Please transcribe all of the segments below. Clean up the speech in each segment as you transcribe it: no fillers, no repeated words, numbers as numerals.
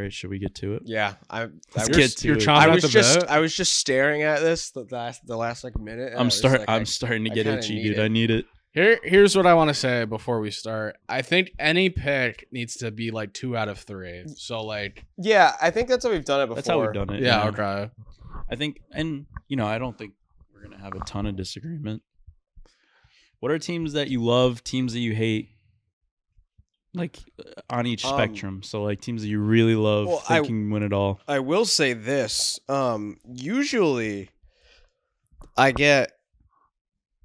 right, should we get to it? Yeah, You're chomping at the bit. I was just staring at this the last like minute. I'm starting to get itchy, dude. I need it. Here's what I want to say before we start. I think any pick needs to be like 2 out of 3. So like, yeah, I think that's how we've done it before. That's how we've done it. Yeah, okay. I think, and I don't think we're gonna have a ton of disagreement. What are teams that you love? Teams that you hate? Like on each spectrum. So like teams that you really love, thinking win it all. I will say this.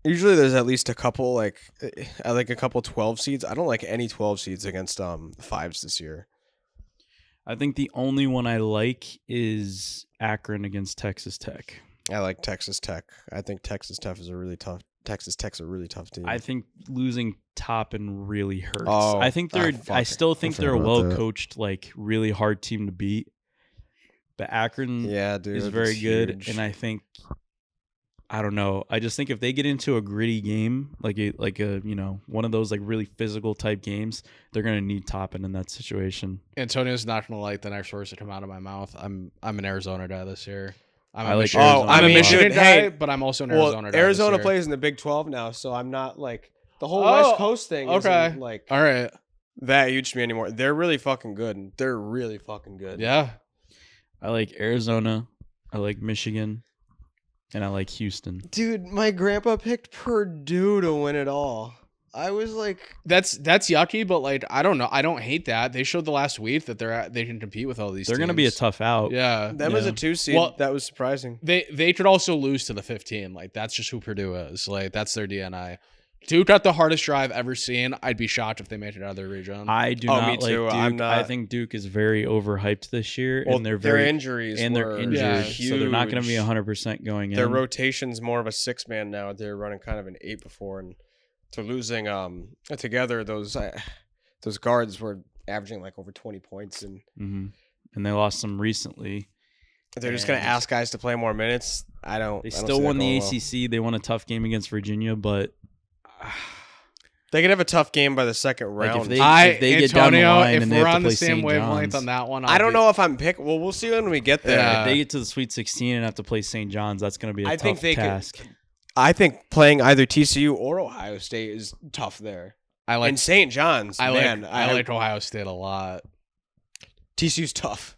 Usually there's at least a couple I like a couple 12 seeds. I don't like any 12 seeds against 5s this year. I think the only one I like is Akron against Texas Tech. I like Texas Tech. I think Texas Tech's a really tough team. I think losing Toppin really hurts. Oh, I think I still think they're a well-coached, like really hard team to beat. But Akron is very good, and I think I don't know. I just think if they get into a gritty game, like a one of those like really physical type games, they're gonna need Toppin in that situation. Antonio's not gonna like the next words that come out of my mouth. I'm an Arizona guy this year. I'm a Michigan guy, but I'm also an Arizona guy. Arizona plays in the Big 12 now, so I'm not like the whole West Coast thing. Isn't like all right that huge to me anymore. They're really fucking good. They're really fucking good. Yeah, I like Arizona. I like Michigan. And I like Houston. Dude, my grandpa picked Purdue to win it all. I was like, that's yucky, but like I don't know. I don't hate that. They showed the last week that they can compete with all these. They're going to be a tough out. Yeah, them as a 2 seed. Well, that was surprising. They could also lose to the 15. Like that's just who Purdue is. Like that's their DNA. Duke got the hardest drive I've ever seen. I'd be shocked if they made it out of their region. I do not me too. like Duke. I'm not... I think Duke is very overhyped this year, well, and they're their injuries and they're injured, huge. So they're not going to be 100% going in. Their rotation's more of a 6-man now. They're running kind of an 8 before, and to losing together those guards were averaging like over 20 points, and they lost some recently. They're just going to ask guys to play more minutes. They still won the ACC. Well. They won a tough game against Virginia, but. They could have a tough game by the second round. Like if they get down the line and they have to play St. John's. If we're on the same wavelength on that one, I don't know if I'm picking. Well, we'll see when we get there. If they get to the Sweet 16 and have to play St. John's, that's going to be a tough task. I think playing either TCU or Ohio State is tough there. And St. John's, I like Ohio State a lot. TCU's tough.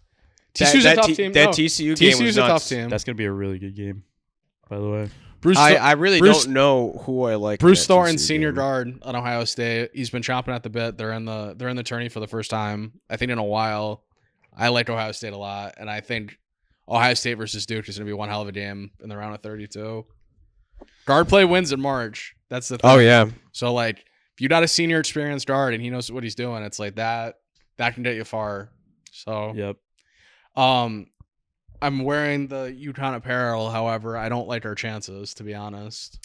TCU's a tough team. That TCU game was nuts. A tough team. That's going to be a really good game, by the way. I really don't know who I like. Bruce Thornton, senior guard on Ohio State. He's been chomping at the bit. They're in the tourney for the first time, I think, in a while. I like Ohio State a lot, and I think Ohio State versus Duke is going to be one hell of a game in the round of 32. Guard play wins in March. That's the thing. Oh yeah. So like, if you got a senior experienced guard and he knows what he's doing, it's like that can get you far. So yep. I'm wearing the UConn apparel. However, I don't like our chances, to be honest.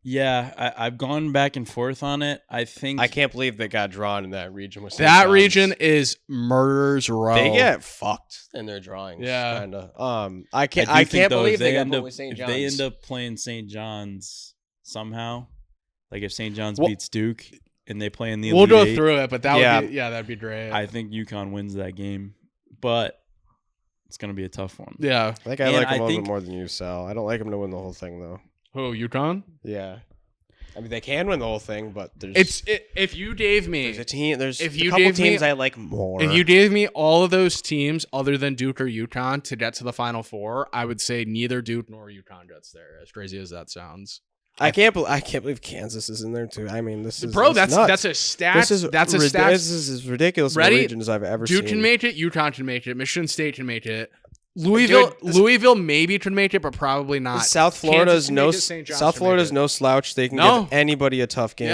Yeah, I've gone back and forth on it. I can't believe they got drawn in that region. With that region is murder's row. They get fucked in their drawings. Yeah, kind of. I can't believe they got put with St. John's. If they end up playing St. John's somehow, like if St. John's beats Duke and they play in the Elite Elite Eight, through it, but that'd be great. I think UConn wins that game, but. It's going to be a tough one. Yeah. I think I like them a little bit more than you, Sal. I don't like them to win the whole thing, though. Who, UConn? Yeah. I mean, they can win the whole thing, but if you gave me... There's a couple teams I like more. If you gave me all of those teams other than Duke or UConn to get to the Final Four, I would say neither Duke nor UConn gets there, as crazy as that sounds. I can't believe Kansas is in there too. I mean, that's a stat. This is ridiculous. Ready? Regions I've ever seen. Duke can make it. UConn can make it. Michigan State can make it. Louisville maybe can make it, but probably not. South Florida's no slouch. They can give anybody a tough game.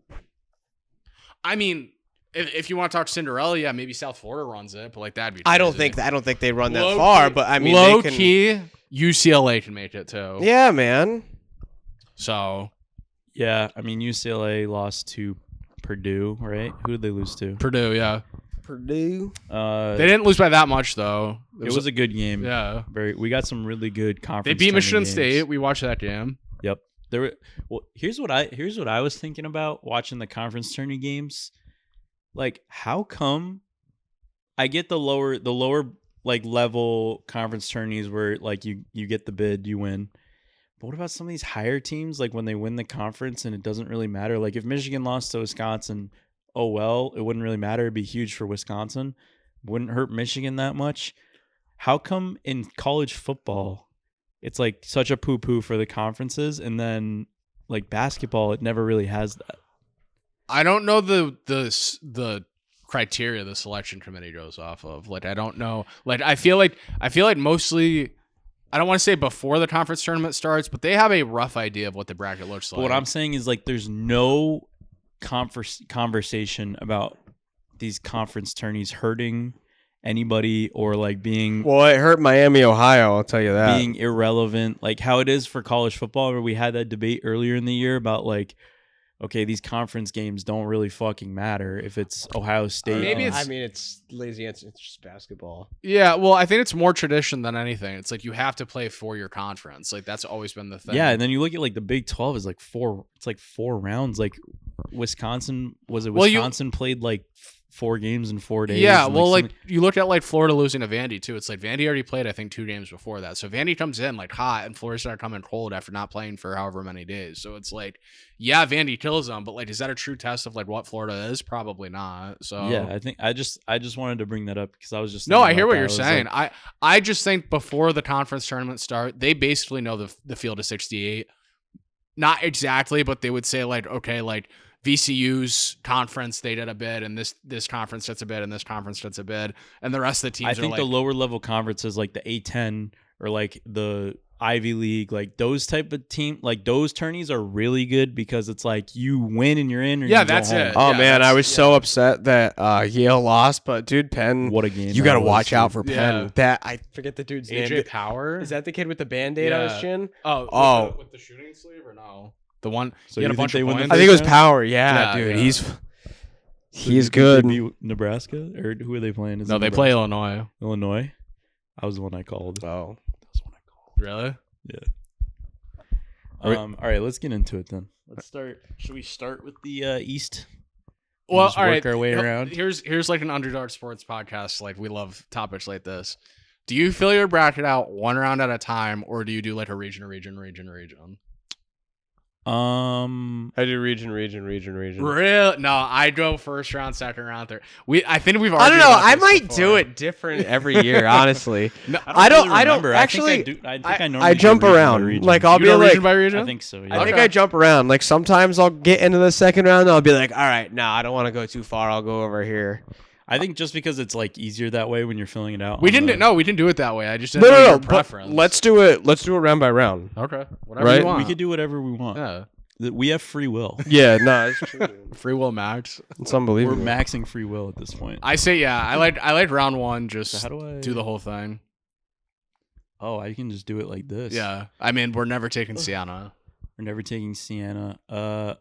Yeah. I mean, if you want to talk Cinderella, yeah, maybe South Florida runs it, but like that'd be. Crazy. I don't think they run that far, but I mean, low key, UCLA can make it too. Yeah, man. So, yeah, I mean UCLA lost to Purdue, right? Who did they lose to? Purdue, yeah. Purdue. They didn't lose by that much though. It was a good game. Yeah, we got some really good conference. They beat Michigan games. State. We watched that game. Yep. Here's what I was thinking about watching the conference tourney games. Like, how come I get the lower like level conference tourneys where like you get the bid, you win. But what about some of these higher teams, like when they win the conference and it doesn't really matter? Like if Michigan lost to Wisconsin, oh well, it wouldn't really matter. It'd be huge for Wisconsin. Wouldn't hurt Michigan that much. How come in college football it's like such a poo-poo for the conferences, and then like basketball it never really has that? I don't know the criteria the selection committee goes off of. Like I don't know. Like I feel like mostly, I don't want to say before the conference tournament starts, but they have a rough idea of what the bracket looks like. But what I'm saying is like there's no conversation about these conference tourneys hurting anybody or like being... Well, it hurt Miami, Ohio, I'll tell you that. Being irrelevant. Like how it is for college football, where we had that debate earlier in the year about like, okay, these conference games don't really fucking matter if it's Ohio State. Maybe it's lazy answer. It's just basketball. Yeah, well, I think it's more tradition than anything. It's like you have to play for your conference. Like that's always been the thing. Yeah, and then you look at like the Big 12 is like four rounds. Like Wisconsin played like 4 games in 4 days. Yeah, well, like you look at like Florida losing to Vandy too. It's like Vandy already played, I think, 2 games before that. So Vandy comes in like hot, and Florida started coming cold after not playing for however many days. So it's like, yeah, Vandy kills them, but like, is that a true test of like what Florida is? Probably not. So yeah, I think I just wanted to bring that up because I was just I hear what you're saying. Like, I just think before the conference tournament start, they basically know the field of 68. Not exactly, but they would say like, okay, like VCU's conference, they did a bid, and this conference gets a bid, and this conference gets a bid, and the rest of the teams. I think the lower level conferences, like the A10 or like the Ivy League, like those type of team, like those tourneys are really good because it's like you win and you're in. Or yeah, that's it. Oh man, I was so upset that Yale lost, but dude, Penn. What a game! You got to watch out for Penn. That I forget the dude's name. AJ Power. Is that the kid with the Band-Aid on his chin? With the shooting sleeve or no? The one. So he had a bunch of points. I think it was Power. Yeah, dude, yeah. He's good. They beat Nebraska, or who are they playing? No, they play Illinois. Illinois. I was the one I called. Oh, that was the one I called. Really? Yeah. All right, let's get into it then. Let's start. Should we start with the East? Well, all right. Work our way around. Here's like an UnderDog Sports podcast. Like we love topics like this. Do you fill your bracket out one round at a time, or do you do like a region? I do region. Real? No, I go first round, second round, third. I think we've. I don't know. I might do it different every year. Honestly, no, I don't actually. I jump around. Like I'll be like region by region. I think so. Yeah. I think I jump around. Like sometimes I'll get into the second round and I'll be like, all right, no, I don't want to go too far. I'll go over here. I think just because it's like easier that way when you're filling it out. We didn't do it that way. I just didn't know your preference. Let's do it round by round. Okay, whatever you want. We could do whatever we want. Yeah. We have free will. Yeah, no, it's true. Free will max. It's unbelievable. We're maxing free will at this point. I say, yeah, I like round one. Just so how do I do the whole thing? Oh, I can just do it like this. Yeah, I mean, we're never taking Siena. We're never taking Siena. So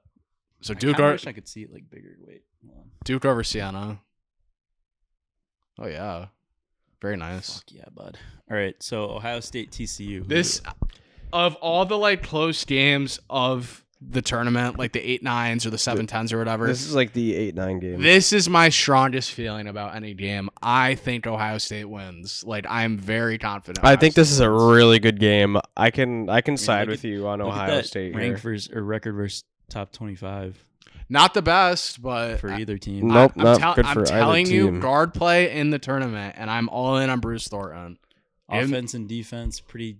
Duke. I wish I could see it like bigger. Wait, hold on. Duke over Siena. Oh yeah, very nice. Fuck yeah, bud. All right, so Ohio State, TCU. This of all the like close games of the tournament, like the 8-9s or the 7-10s or whatever. This is like the 8-9 game. This is my strongest feeling about any game. I think Ohio State wins. Like I'm very confident. I think this is a really good game. I can side with you on Ohio State. Rank versus or record versus top 25. Not the best, but for either team. Nope, not good for either team. I'm telling you, guard play in the tournament, and I'm all in on Bruce Thornton. Offense and defense, pretty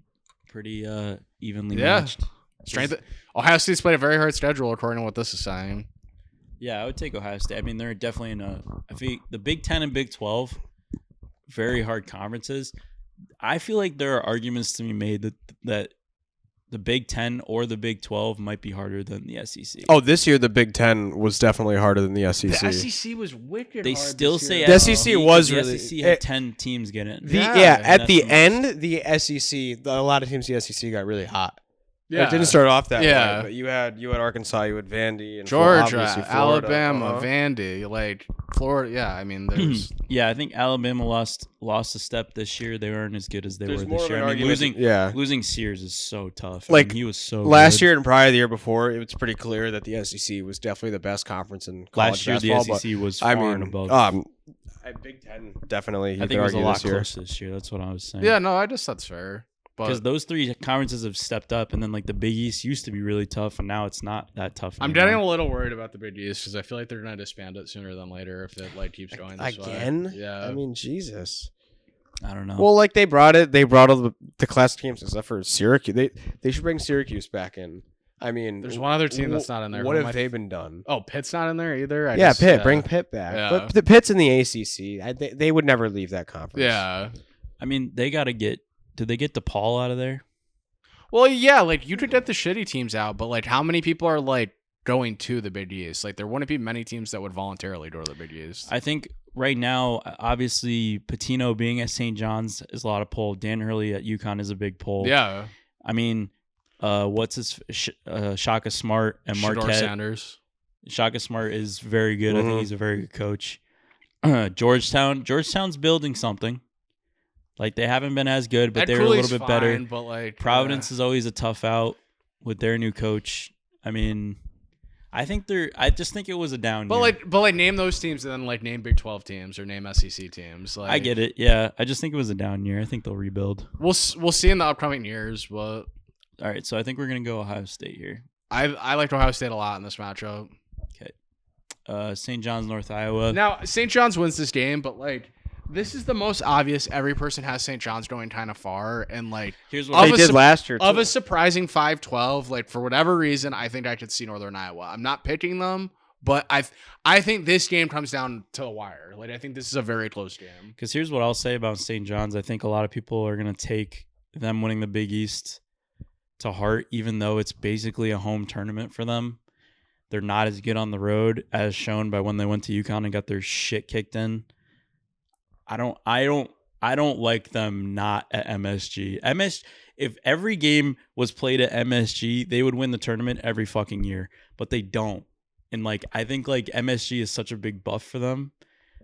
evenly matched. Strength. Ohio State's played a very hard schedule, according to what this is saying. Yeah, I would take Ohio State. I mean, they're definitely in I think the Big 10 and Big 12, very hard conferences. I feel like there are arguments to be made that the Big 10 or the Big 12 might be harder than the SEC. Oh, this year the Big 10 was definitely harder than the SEC. The SEC was wicked. They still say the SEC was really. The SEC had 10 teams get in. At the end, the SEC, a lot of teams in the SEC got really hot. Yeah, it didn't start off that way. But you had Arkansas, you had Vandy, and Georgia, Alabama, Vandy, like Florida. Yeah, I mean, there's. Yeah, I think Alabama lost a step this year. They weren't as good as they were this year. I mean, losing Sears is so tough. Like he was so last good. year and probably the year before, it was pretty clear that the SEC was definitely the best conference in college basketball. Last year, the SEC was far and above. Big Ten definitely. I think it was a lot closer this year. That's what I was saying. Yeah, no, I guess that's fair. Because those three conferences have stepped up, and then like the Big East used to be really tough, and now it's not that tough anymore. I'm getting a little worried about the Big East because I feel like they're going to disband it sooner than later if it like keeps going this again. Way. Yeah, I mean, Jesus. I don't know. Well, like they brought all the classic teams except for Syracuse. They should bring Syracuse back in. I mean, there's one other team that's not in there. What have they been done? Oh, Pitt's not in there either. Pitt. Bring Pitt back. Yeah. But the Pitt's in the ACC. They would never leave that conference. Yeah. I mean, they got to get. Did they get DePaul out of there? Well, yeah. Like you could get the shitty teams out, but like, how many people are like going to the Big East? Like, there wouldn't be many teams that would voluntarily go to the Big East. I think right now, obviously, Patino being at St. John's is a lot of pull. Dan Hurley at UConn is a big pull. Yeah. I mean. What's his Shaka Smart and Marquette Sanders. Shaka Smart is very good. I think he's a very good coach. Georgetown's building something. Like they haven't been as good, but they're a little bit better. But like Providence is always a tough out with their new coach. I mean, I just think it was a down year. But like name those teams and then like name Big 12 teams or name SEC teams. Like I get it. Yeah, I just think it was a down year. I think they'll rebuild. We'll see in the upcoming years, but. All right, so I think we're going to go Ohio State here. I liked Ohio State a lot in this matchup. Okay. St. John's, North Iowa. Now, St. John's wins this game, but, like, this is the most obvious. Every person has St. John's going kind of far. And, like, here's what they did last year, too. Of a surprising 5-12, like, for whatever reason, I think I could see Northern Iowa. I'm not picking them, but I think this game comes down to the wire. Like, I think this is a very close game. Because here's what I'll say about St. John's. I think a lot of people are going to take them winning the Big East to heart, even though it's basically a home tournament for them. They're not as good on the road as shown by when they went to UConn and got their shit kicked in. I don't like them not at MSG. If every game was played at MSG, they would win the tournament every fucking year, but they don't. And like I think like MSG is such a big buff for them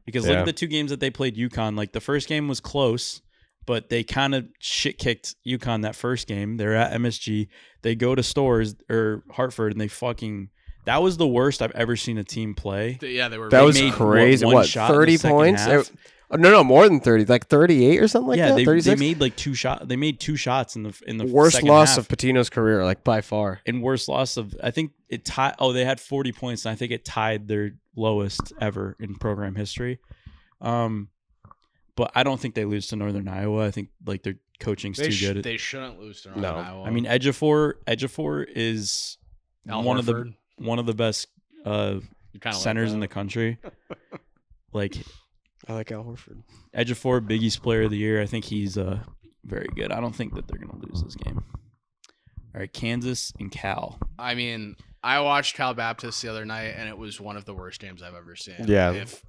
because look at the two games that they played UConn. Like the first game was close, but they kind of shit kicked UConn that first game. They're at MSG. They go to Stores or Hartford, and they fucking. That was the worst I've ever seen a team play. Yeah, they were. That was crazy. What 30 points? No, more than 30. Like 38 or something like that. Yeah, 36? they made like two shots. They made two shots in the worst loss half. of Patino's career, like by far. And worst loss of I think it tied. Oh, they had 40 points, and I think it tied their lowest ever in program history. But I don't think they lose to Northern Iowa. I think like their coaching's too good. They shouldn't lose to Northern Iowa. I mean, Ejiofor is one of the best centers in the country. Like, I like Al Horford. Ejiofor, Big East Player of the Year. I think he's very good. I don't think that they're going to lose this game. All right, Kansas and Cal. I mean, I watched Cal Baptist the other night, and it was one of the worst games I've ever seen. Yeah. If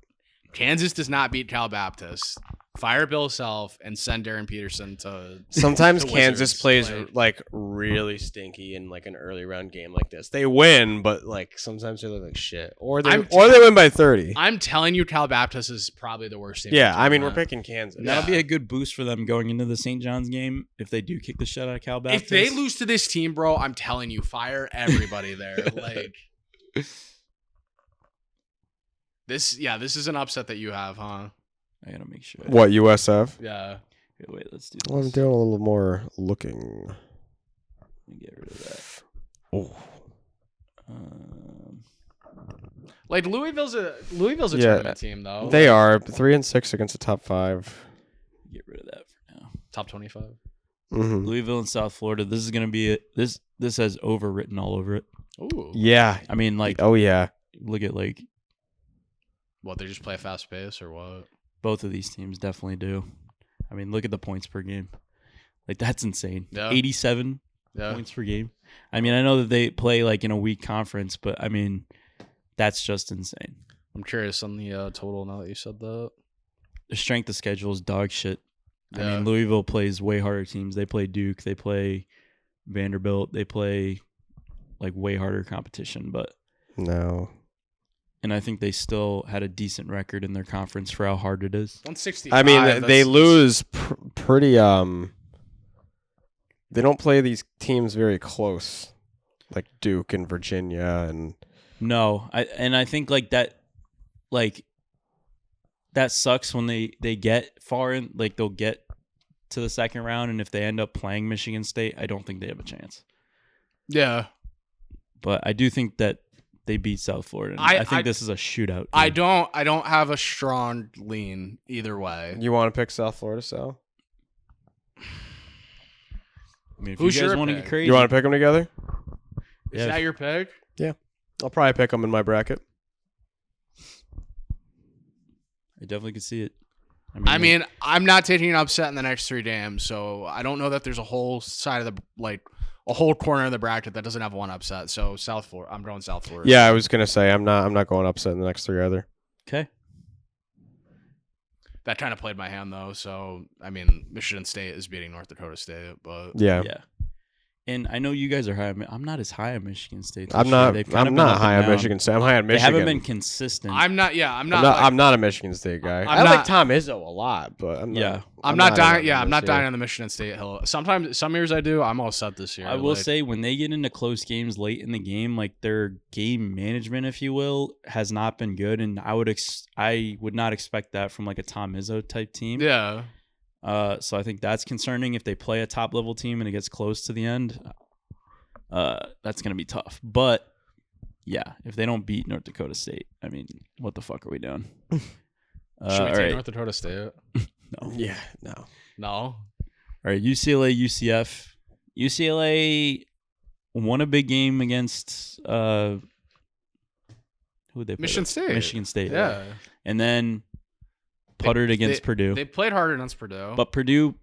Kansas does not beat Cal Baptist, fire Bill Self and send Darren Peterson to. Sometimes to Kansas Wizards. plays like really stinky in like an early round game like this. They win, but like sometimes they look like shit, or they win by 30. I'm telling you, Cal Baptist is probably the worst team. Yeah, I mean we're picking Kansas. That'll be a good boost for them going into the St. John's game if they do kick the shit out of Cal Baptist. If they lose to this team, bro, I'm telling you, fire everybody there. Like. This is an upset that you have, huh? I gotta make sure. What, USF? Yeah. Okay, wait, let's do this. Well, I'm doing a little more looking. Let me get rid of that. Oh. Like Louisville's a tournament team though. They are 3-6 against the top 5. Get rid of that for now. Top 25. Mm-hmm. Louisville and South Florida. This is gonna be this has overwritten all over it. Ooh. Yeah. I mean, like, oh yeah. Look at like. What, they just play a fast pace or what? Both of these teams definitely do. I mean, look at the points per game. Like, that's insane. Yeah. 87 points per game. I mean, I know that they play, like, in a weak conference, but, I mean, that's just insane. I'm curious on the total now that you said that. The strength of schedule is dog shit. Yeah. I mean, Louisville plays way harder teams. They play Duke. They play Vanderbilt. They play, like, way harder competition, but... No. And I think they still had a decent record in their conference for how hard it is. 165. I mean, they lose pretty. They don't play these teams very close, like Duke and Virginia and. No, I think like that, like that sucks when they get far in, like they'll get to the second round, and if they end up playing Michigan State, I don't think they have a chance. Yeah. But I do think that they beat South Florida. I think this is a shootout. I don't have a strong lean either way. You want to pick South Florida, Sal? I mean, if Who's you guys your want to pick? get crazy, You want to pick them together? Is that your pick? Yeah. I'll probably pick them in my bracket. I definitely could see it. I mean, I'm not taking an upset in the next 3 games, so I don't know that there's a whole side of a whole corner of the bracket that doesn't have one upset. So South Florida, I'm going South Florida. Yeah, I was gonna say I'm not going upset in the next 3 either. Okay. That kind of played my hand though. So I mean, Michigan State is beating North Dakota State, but Yeah. And I know you guys are high. I'm not as high on Michigan State. I'm not high on Michigan State. I'm high on Michigan. They haven't been consistent. I'm not a Michigan State guy. I like Tom Izzo a lot, but I'm not dying on the Michigan State hill. Sometimes, some years I do. I'm all set this year. I will say when they get into close games late in the game, like their game management, if you will, has not been good, and I would not expect that from like a Tom Izzo type team. Yeah. So I think that's concerning if they play a top level team and it gets close to the end. That's gonna be tough. But yeah, if they don't beat North Dakota State, I mean, what the fuck are we doing? Should we take North Dakota State? No. Yeah, no. All right, UCLA, UCF. UCLA won a big game against who would they play? Michigan State. Michigan State. Yeah. And then puttered against Purdue. They played harder against Purdue. But Purdue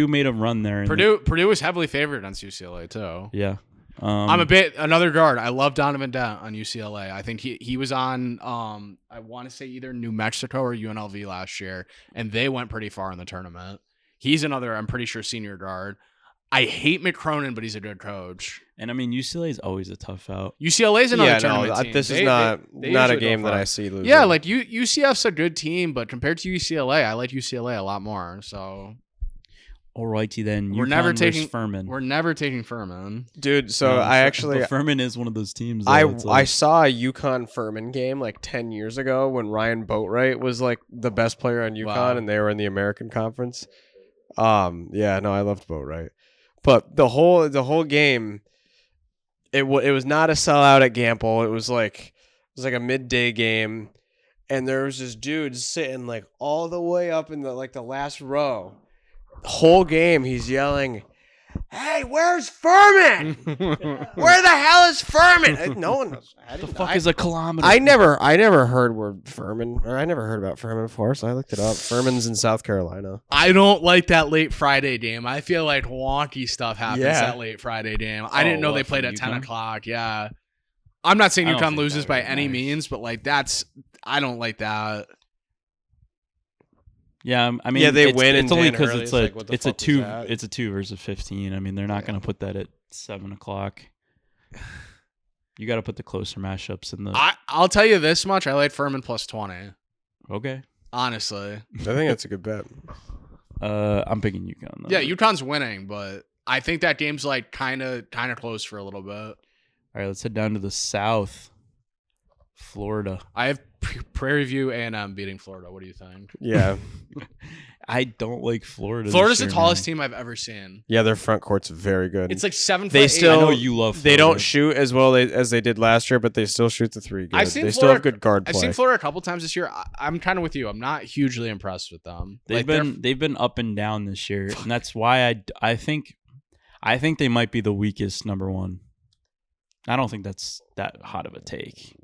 made a run there. Purdue was heavily favored against UCLA too. Yeah. I'm another guard. I love Donovan Dent on UCLA. I think he was on I want to say either New Mexico or UNLV last year, and they went pretty far in the tournament. He's another, I'm pretty sure, senior guard. I hate McCronin, but he's a good coach. And I mean, UCLA is always a tough out. UCLA's another tournament team. This is not a game that I see losing. Yeah, like UCF's a good team, but compared to UCLA, I like UCLA a lot more. So, alrighty then. We're never taking Furman. We're never taking Furman, dude. So no, Furman is one of those teams. I saw a UConn Furman game like 10 years ago when Ryan Boatwright was like the best player on UConn, and they were in the American Conference. Yeah, no, I loved Boatwright. But the whole game, it was not a sellout at Gamble. It was like a midday game, and there was this dude sitting like all the way up in the last row. The whole game, he's yelling, "Hey, where's Furman? Where the hell is Furman?" No one knows. The fuck is a kilometer? I never heard I never heard about Furman before, so I looked it up. Furman's in South Carolina. I don't like that late Friday game. I feel like wonky stuff happens that late Friday game. I didn't know they played at 10 o'clock. Yeah. I'm not saying UConn loses by any means, but like I don't like that. Yeah, I mean, they win. It's only because it's a 2 versus 15. I mean, they're not going to put that at 7 o'clock. You got to put the closer mashups in the. I'll tell you this much: I like Furman plus 20. Okay. Honestly, I think that's a good bet. I'm picking UConn though. Yeah, UConn's winning, but I think that game's like kind of close for a little bit. All right, let's head down to the South. Florida. I have Prairie View A&M beating Florida. What do you think? Yeah. I don't like Florida. Florida's the tallest team I've ever seen. Yeah, their front court's very good. It's like 7 foot. They still, I know you love Florida. They don't shoot as well as they did last year, but they still shoot the three good. They still have good guard play. I've seen Florida a couple times this year. I'm kind of with you. I'm not hugely impressed with them. They've been up and down this year, and that's why I think they might be the weakest number one. I don't think that's that hot of a take.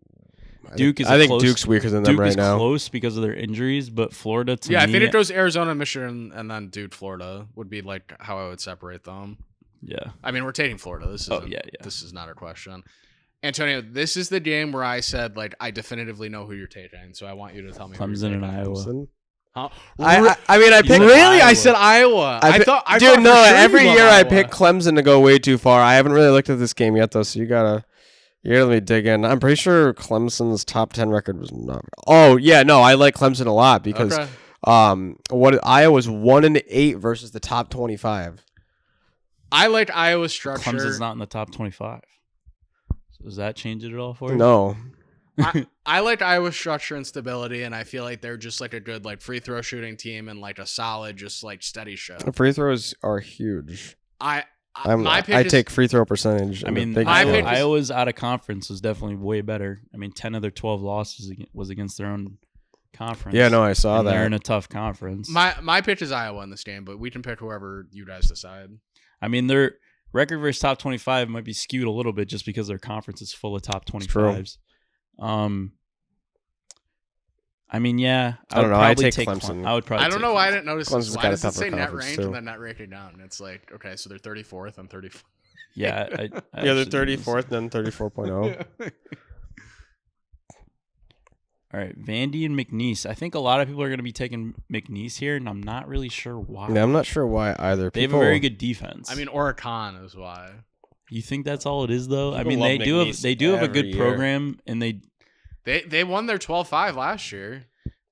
Duke is. I think Duke's weaker than them right now. Duke is close because of their injuries, but Florida to me. I think it goes Arizona, Michigan, and then Duke, Florida would be like how I would separate them. Yeah. I mean, we're taking Florida. This is This is not a question. Antonio, this is the game where I said like I definitively know who you're taking, so I want you to tell me. Clemson and Iowa. Huh? I picked really. Iowa. I said Iowa. I thought every year I pick Clemson to go way too far. I haven't really looked at this game yet though, so you gotta let me dig in. I'm pretty sure Clemson's top 10 record was not. Oh yeah, no, I like Clemson a lot because Iowa's 1-8 versus the top 25. I like Iowa's structure. Clemson's not in the top 25. So does that change it at all for you? No. I like Iowa's structure and stability, and I feel like they're just like a good like free throw shooting team and like a solid, just like steady show. Free throws are huge. I take free throw percentage. I mean, Iowa's out of conference was definitely way better. I mean, 10 of their 12 losses was against their own conference. Yeah, no, I saw that. They're in a tough conference. My pitch is Iowa in this game, but we can pick whoever you guys decide. I mean, their record versus top 25 might be skewed a little bit just because their conference is full of top 25s. I mean, yeah. I don't know. I take Clemson. I would probably. I don't know why I didn't notice this. Why does it say net range and then net rating down? It's like, okay, so they're 34th and 34th. Yeah. They're 34th and then 34.0. Yeah. All right, Vandy and McNeese. I think a lot of people are going to be taking McNeese here, and I'm not really sure why. Yeah, I'm not sure why either. They have a very good defense. I mean, Oregon is why. You think that's all it is, though? I mean, they do have a good program, and they won their 12-5 last year.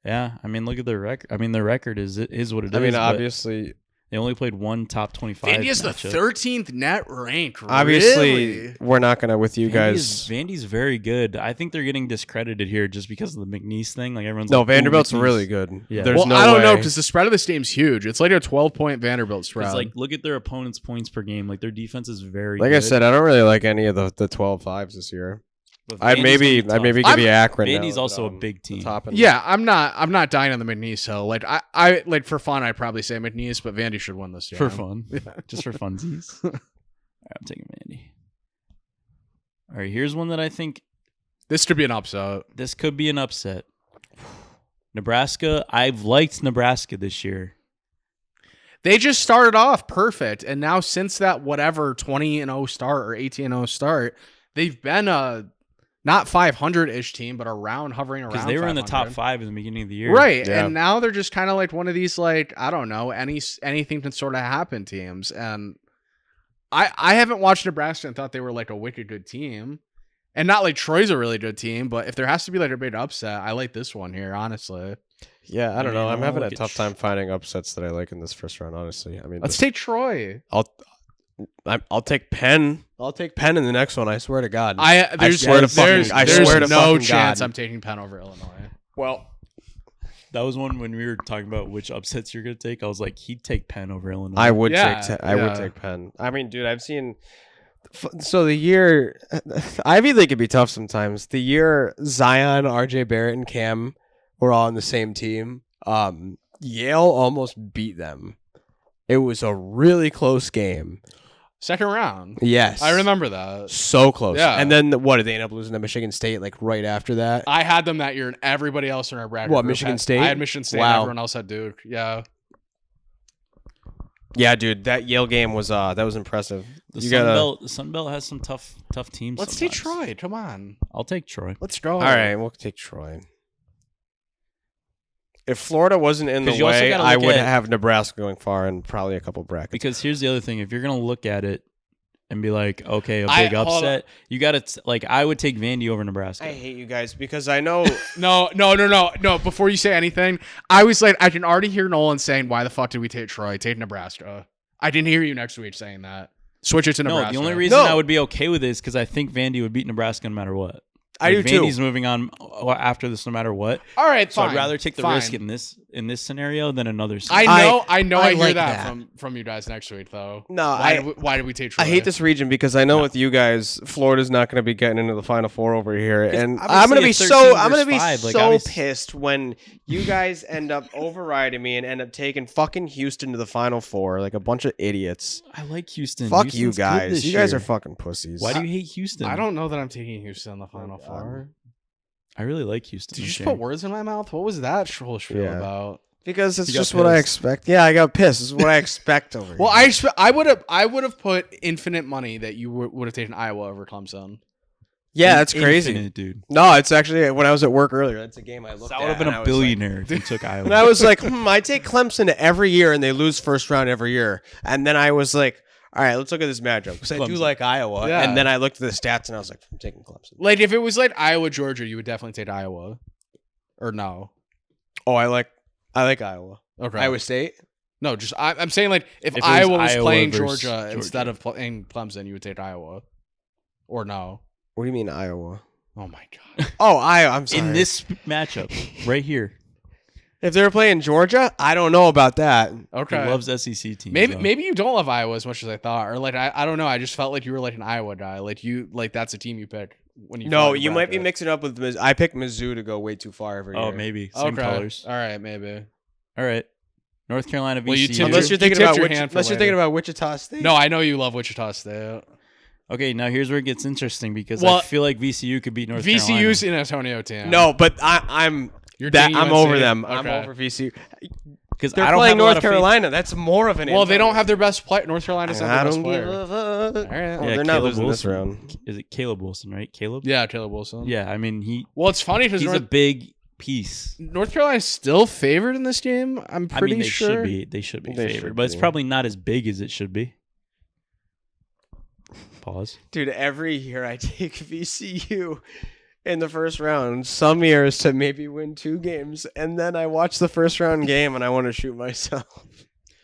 Yeah, I mean, look at their record. I mean, their record is what it is. I mean, obviously, they only played one top 25. Vandy is the 13th net rank. Obviously, really? We're not gonna with you guys. Vandy's very good. I think they're getting discredited here just because of the McNeese thing. Like everyone's Vanderbilt's really good. Yeah. There's no I don't know way. because the spread of this team's huge. It's like a 12-point Vanderbilt spread. Like, look at their opponent's points per game. Like their defense is very. Like good. I said, I don't really like any of the 12-5s this year. I'd maybe give you Akron. Vandy's also a big team. Yeah, I'm not dying on the McNeese hill. Like I like for fun, I'd probably say McNeese, but Vandy should win this game. For fun, just for funsies. All right, I'm taking Vandy. All right, here's one that I think this could be an upset. This could be an upset. Nebraska. I've liked Nebraska this year. They just started off perfect, and now since that 20-0 start or 18-0 start, they've been a not 500-ish team, but hovering around. Because they were in the top 5 in the beginning of the year, right? Yeah. And now they're just kind of like one of these, like, I don't know, anything can sort of happen teams. And I haven't watched Nebraska and thought they were like a wicked good team, and not like Troy's a really good team. But if there has to be like a big upset, I like this one here, honestly. Yeah, I don't know. I'm having a tough time finding upsets that I like in this first round. Honestly, I mean, let's take Troy. I'll take Penn. I'll take Penn in the next one. I swear to God. There's no chance I'm taking Penn over Illinois. Well, that was one when we were talking about which upsets you're gonna take. I was like, he'd take Penn over Illinois. I would take Penn. I mean, dude, I've seen. So the year Ivy League can be tough sometimes. The year Zion, RJ Barrett, and Cam were all on the same team, Yale almost beat them. It was a really close game. Second round. Yes. I remember that. So close. Yeah. And then what, did they end up losing to Michigan State like right after that? I had them that year, and everybody else in our bracket. What, Michigan State? I had Michigan State. Wow. And everyone else had Duke. Yeah. Yeah, dude, that Yale game was that was impressive. The Sun Belt has some tough teams. Let's take Troy. Come on. I'll take Troy. Let's go. All right, we'll take Troy. If Florida wasn't in the way, I would have Nebraska going far and probably a couple brackets. Because here's the other thing. If you're going to look at it and be like, okay, a big upset, you got to, like, I would take Vandy over Nebraska. I hate you guys because I know. No. Before you say anything, I was like, I can already hear Nolan saying, why the fuck did we take Troy? Take Nebraska. I didn't hear you next week saying that. Switch it to Nebraska. No, the only reason I would be okay with it is because I think Vandy would beat Nebraska no matter what. I do too. Vandy's moving on after this no matter what. All right, so fine. I'd rather take the risk in this scenario than another scenario. I hear like that from you guys next week though. No, why did we take Troy? I hate this region because I know with you guys, Florida's not going to be getting into the Final Four over here, and I'm going to be so pissed when you guys end up overriding me and end up taking fucking Houston to the Final Four like a bunch of idiots. I like Houston. Fuck you guys. You guys are fucking pussies. Why do you hate Houston? I don't know that I'm taking Houston in the Final Four. I really like Houston. Did you just put words in my mouth? What was that whole spiel about? Because it's just what I expect. Yeah, I got pissed. This is what I expect over here. Well, I would have put infinite money that you would have taken Iowa over Clemson. Yeah, that's crazy, dude. No, it's actually when I was at work earlier. That's a game I looked at. I would have been a billionaire if you took Iowa. And I was like, I take Clemson every year, and they lose first round every year. And then I was like, all right, let's look at this matchup because I do like Iowa. Yeah. And then I looked at the stats and I was like, I'm taking Clemson. Like if it was like Iowa, Georgia, you would definitely take Iowa, or no? Oh, I like Iowa. Okay, Iowa State. No, just I'm saying like if Iowa was playing Georgia instead of playing Clemson, you would take Iowa, or no? What do you mean Iowa? Oh my god. I'm sorry. In this matchup right here. If they were playing Georgia, I don't know about that. Okay. He loves SEC teams. Maybe you don't love Iowa as much as I thought, or like I don't know. I just felt like you were like an Iowa guy. Like that's a team you pick when you. No, you might be mixing up with Mizzou. I picked Mizzou to go way too far every year. Oh, maybe same colors. All right, maybe. All right. North Carolina VCU. Well, you tipped unless you're thinking about Wichita State. No, I know you love Wichita State. Okay, now here's where it gets interesting because I feel like VCU could beat North Carolina. VCU's an Antonio team. No, but I'm over them. Okay. I'm over VCU. Because they're playing North Carolina. That's more of an. Well, they don't have their best player. North Carolina's not their best player. All right. Yeah, they're not losing this round. Is it Caleb Wilson, right? Caleb? Yeah, Caleb Wilson. Yeah, I mean he. Well, it's funny because he's a big piece. North Carolina's still favored in this game. I'm pretty sure they should be favored, but it's probably not as big as it should be. Pause. Dude, every year I take VCU in the first round. Some years to maybe win 2 games, and then I watch the first round game and I want to shoot myself.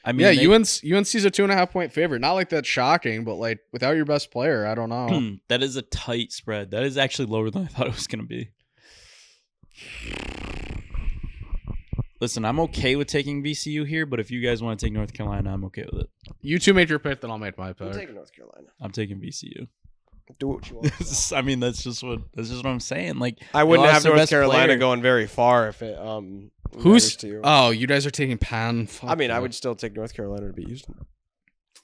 I mean, UNC's a 2.5 point favorite. Not like that's shocking, but like without your best player, I don't know. That is a tight spread. That is actually lower than I thought it was going to be. Listen, I'm okay with taking VCU here, but if you guys want to take North Carolina, I'm okay with it. You two make your pick, then I'll make my pick. I'm taking North Carolina. I'm taking VCU. Do what you want. I mean, that's just what I'm saying. Like, I wouldn't have North Carolina going very far if it who's to you. Oh, you guys are taking Penn. Fuck I mean, I would still take North Carolina to beat Houston.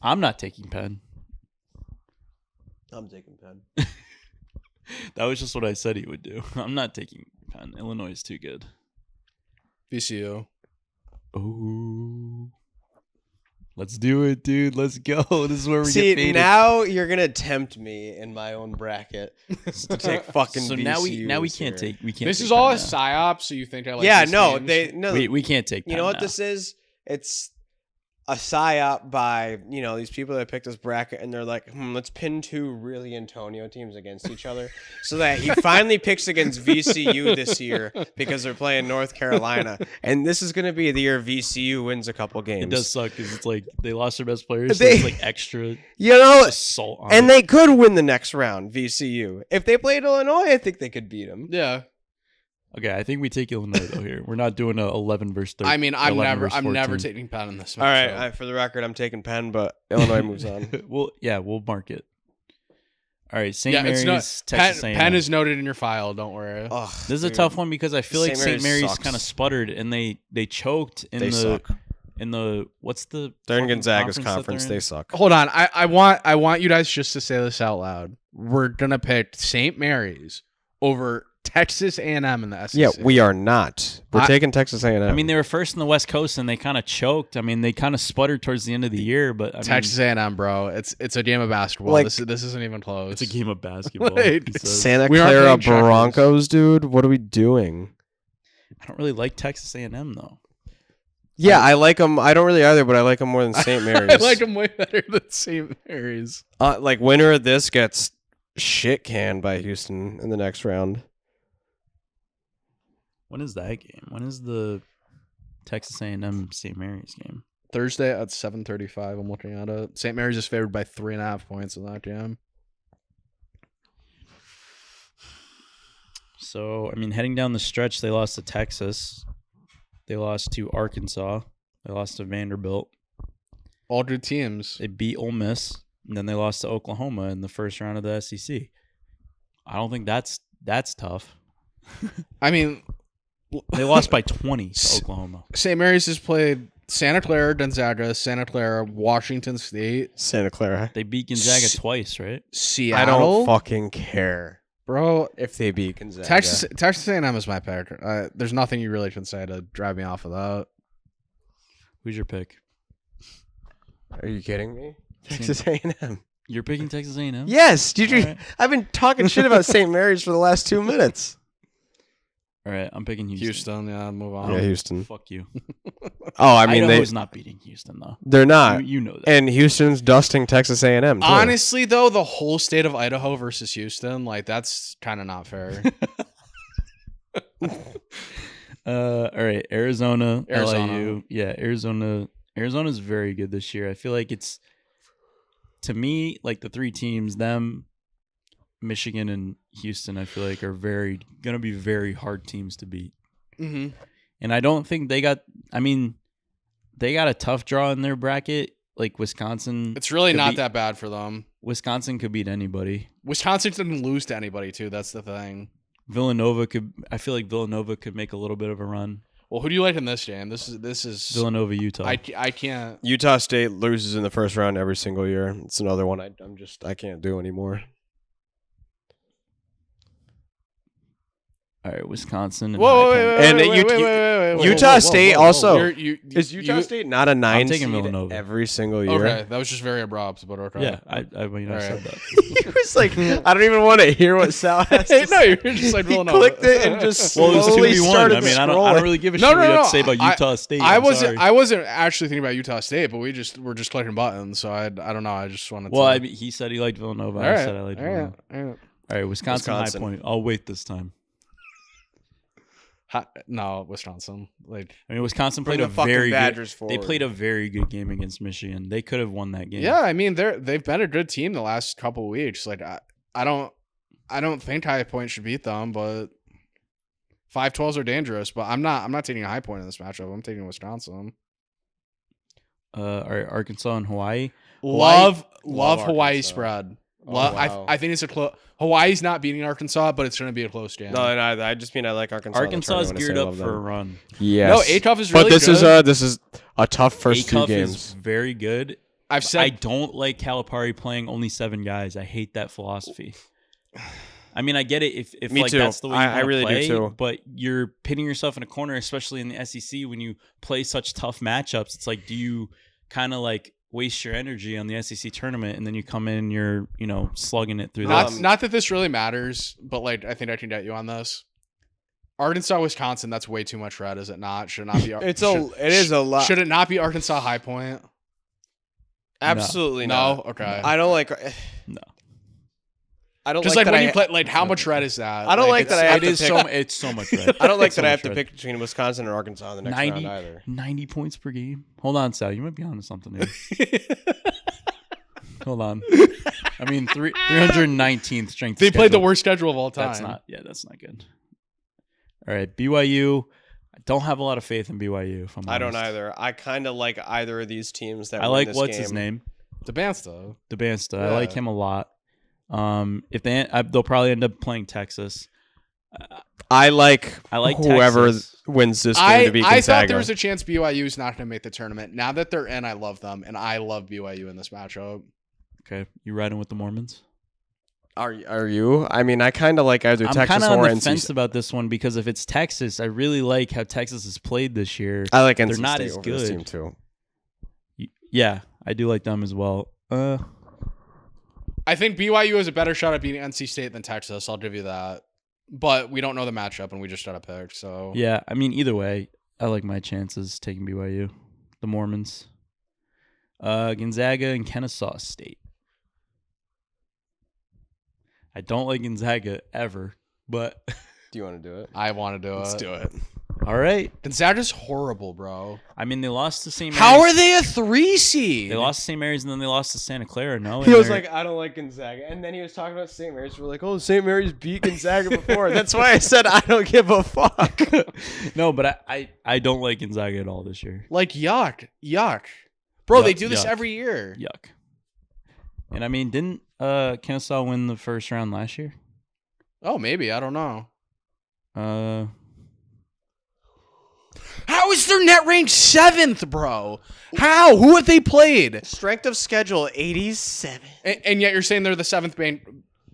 I'm not taking Penn. I'm taking Penn. That was just what I said he would do. I'm not taking Penn. Illinois is too good. VCU. Oh, let's do it, dude. Let's go. This is where we get faded. Now you're gonna tempt me in my own bracket to take fucking. So VCU now we can't take. This is all a psyop. So you think I like? Yeah, these no, we can't take. You know what this is? It's a psyop by these people that picked this bracket, and they're like, let's pin 2 really Antonio teams against each other, so that he finally picks against VCU this year because they're playing North Carolina, and this is going to be the year VCU wins a couple games. It does suck because it's like they lost their best players. So it's like extra, salt on and it. they could win the next round. VCU, if they played Illinois, I think they could beat them. Yeah. Okay, I think we take Illinois though here. We're not doing a 11 versus 13. I mean, I'm never taking Penn in this match. All right, for the record, I'm taking Penn, but Illinois moves on. We'll mark it. All right, St. Mary's, Texas A&M. Penn is noted in your file. Don't worry. Ugh, this is a tough one because I feel like St. Mary's kind of sputtered and they choked in what's the they're in Gonzaga's conference. They suck. Hold on, I want you guys just to say this out loud. We're gonna pick St. Mary's over Texas A&M in the SEC. Yeah, we are not. We're taking Texas A&M. I mean, they were first in the West Coast and they kind of choked. I mean, they kind of sputtered towards the end of the year, but Texas A&M, bro, it's a game of basketball. Like, this isn't even close. It's a game of basketball. Santa Clara Broncos, dude. What are we doing? I don't really like Texas A&M though. Yeah, I like them. I don't really either, but I like them more than St. Mary's. I like them way better than St. Mary's. Like winner of this gets shit canned by Houston in the next round. When is that game? When is the Texas A&M St. Mary's game? Thursday at 7:35. I'm looking at it. St. Mary's is favored by 3.5 points in that game. So, I mean, heading down the stretch, they lost to Texas. They lost to Arkansas. They lost to Vanderbilt. All good teams. They beat Ole Miss, and then they lost to Oklahoma in the first round of the SEC. I don't think that's tough. I mean, they lost by 20 to Oklahoma. St. Mary's has played Santa Clara, Gonzaga, Santa Clara, Washington State. Santa Clara. They beat Gonzaga twice, right? Seattle. I don't fucking care, bro. If they beat Gonzaga. Texas A&M is my pick. There's nothing you really can say to drive me off of that. Who's your pick? Are you kidding me? Texas A&M. You're picking Texas A&M? Yes. Right. I've been talking shit about St. Mary's for the last 2 minutes. All right, I'm picking Houston. Houston, yeah, move on. Yeah, Houston. Fuck you. I mean, Idaho's not beating Houston though. They're not. You know that. And Houston's dusting Texas A&M. Too. Honestly, though, the whole state of Idaho versus Houston, like that's kind of not fair. All right, Arizona, LIU. Yeah, Arizona's very good this year. I feel like it's, to me, like the 3 teams, them, Michigan and Houston, I feel like, are gonna be very hard teams to beat. Mm-hmm. And I don't think they got. I mean, they got a tough draw in their bracket. Like Wisconsin, It's really not that bad for them. Wisconsin could beat anybody. Wisconsin didn't lose to anybody too. That's the thing. Villanova could. I feel like Villanova could make a little bit of a run. Well, who do you like in this game? This is Villanova, Utah. I can't. Utah State loses in the first round every single year. It's another one I can't do anymore. All right, Wisconsin. And Utah State also is Utah State not a 9 I'm taking seed Villanova every single year. Okay, that was just very abrupt, but okay. Yeah, I said that. He was like, I don't even want to hear what Sal has to say. No, you're just like Villanova. Clicked it and just Well, it was slowly 2v1. started I mean, I scrolling. don't really give a shit what you have to say about Utah State. I sorry. wasn't actually thinking about Utah State, but we're just clicking buttons. So I don't know. I just wanted. Well, to... I mean, he said he liked Villanova. All I right, said I liked Villanova. All right, Wisconsin High Point. I'll wait this time. No, Wisconsin. Like, I mean, Wisconsin played a very good. They played a very good game against Michigan. They could have won that game. yeah, I mean, they've been a good team the last couple of weeks. Like, I don't think High Point should beat them, but 5-12s are dangerous. But I'm not taking a High Point in this matchup. I'm taking Wisconsin. All right, Arkansas and Hawaii. Love Hawaii spread. Oh, wow. I think it's a close. Hawaii's not beating Arkansas, but it's going to be a close game. No, I just mean I like Arkansas. Arkansas is geared up for a run. Yes. No, Acuff is really good. But this is a tough first two Acuff games. is very good. I don't like Calipari playing only 7 guys. I hate that philosophy. I mean, I get it if Me like too. that's the way you I really play, do too. But you're pitting yourself in a corner, especially in the SEC when you play such tough matchups. It's like, do you kind of like waste your energy on the SEC tournament and then you come in and you're, slugging it through not that this really matters, but like I think I can get you on this. Arkansas, Wisconsin, that's way too much red, is it not? Should it not be it is a lot. Should it not be Arkansas High Point? Absolutely no. not. Okay. I don't like No. I don't just like like when that you play like how much red is that? I don't like that I have to pick. It's so much red. I don't like that I have much to red. pick between Wisconsin and Arkansas in the next round either. 90 points per game. Hold on, Sal. You might be onto something here. Hold on. I mean, 319th strength. They played the worst schedule of all time. That's not good. All right, BYU. I don't have a lot of faith in BYU. If I'm honest. I don't either. I kind of like either of these teams that I win like this what's game. his name? DeBansta. Yeah. Yeah. I like him a lot. If they'll probably end up playing Texas. I like whoever Texas. wins this game to beat Gonzaga. I thought there was a chance BYU is not going to make the tournament. Now that they're in, I love them, and I love BYU in this matchup. Okay, you riding with the Mormons? Are you? I mean, I kind of like either Texas or NC. I'm kind of on the fence about this one because if it's Texas, I really like how Texas has played this year. I like NC They're not State as over good. this team too. Yeah, I do like them as well. I think BYU has a better shot at beating NC State than Texas. I'll give you that. But we don't know the matchup, and we just got to pick. So yeah, I mean, either way, I like my chances taking BYU. The Mormons. Gonzaga and Kennesaw State. I don't like Gonzaga ever, but Do you want to do it? I want to do Let's it. do it. all right. Gonzaga's horrible, bro. I mean, they lost to St. Mary's. How are they a 3 seed? They lost to St. Mary's and then they lost to Santa Clara. No, He was like, I don't like Gonzaga. And then he was talking about St. Mary's. We're like, oh, St. Mary's beat Gonzaga before. That's why I said I don't give a fuck. no, but I don't like Gonzaga at all this year. Like, yuck. Bro, they Yuck, do this yuck. every year. Yuck. And I mean, didn't Kennesaw win the first round last year? Oh, maybe. I don't know. How is their net rank 7th, bro? How? Who have they played? Strength of schedule, 87. And yet you're saying they're the 7th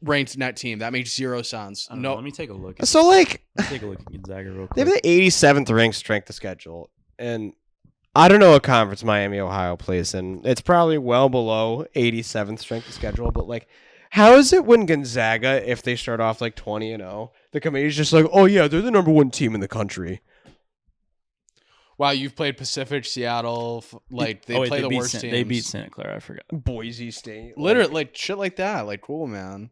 ranked net team. That makes zero sense. I don't know. No. Let me take a look. So, like, Let's take a look at Gonzaga real they quick. have the 87th ranked strength of schedule. And I don't know what conference Miami, Ohio plays in. It's probably well below 87th strength of schedule. But, like, how is it when Gonzaga, if they start off like 20-0, the committee's just like, oh, yeah, they're the number 1 team in the country? Wow, you've played Pacific, Seattle. Like, they play the worst teams. They beat Santa Clara. I forgot. Boise State. Literally, like, shit like that. Like, cool, man.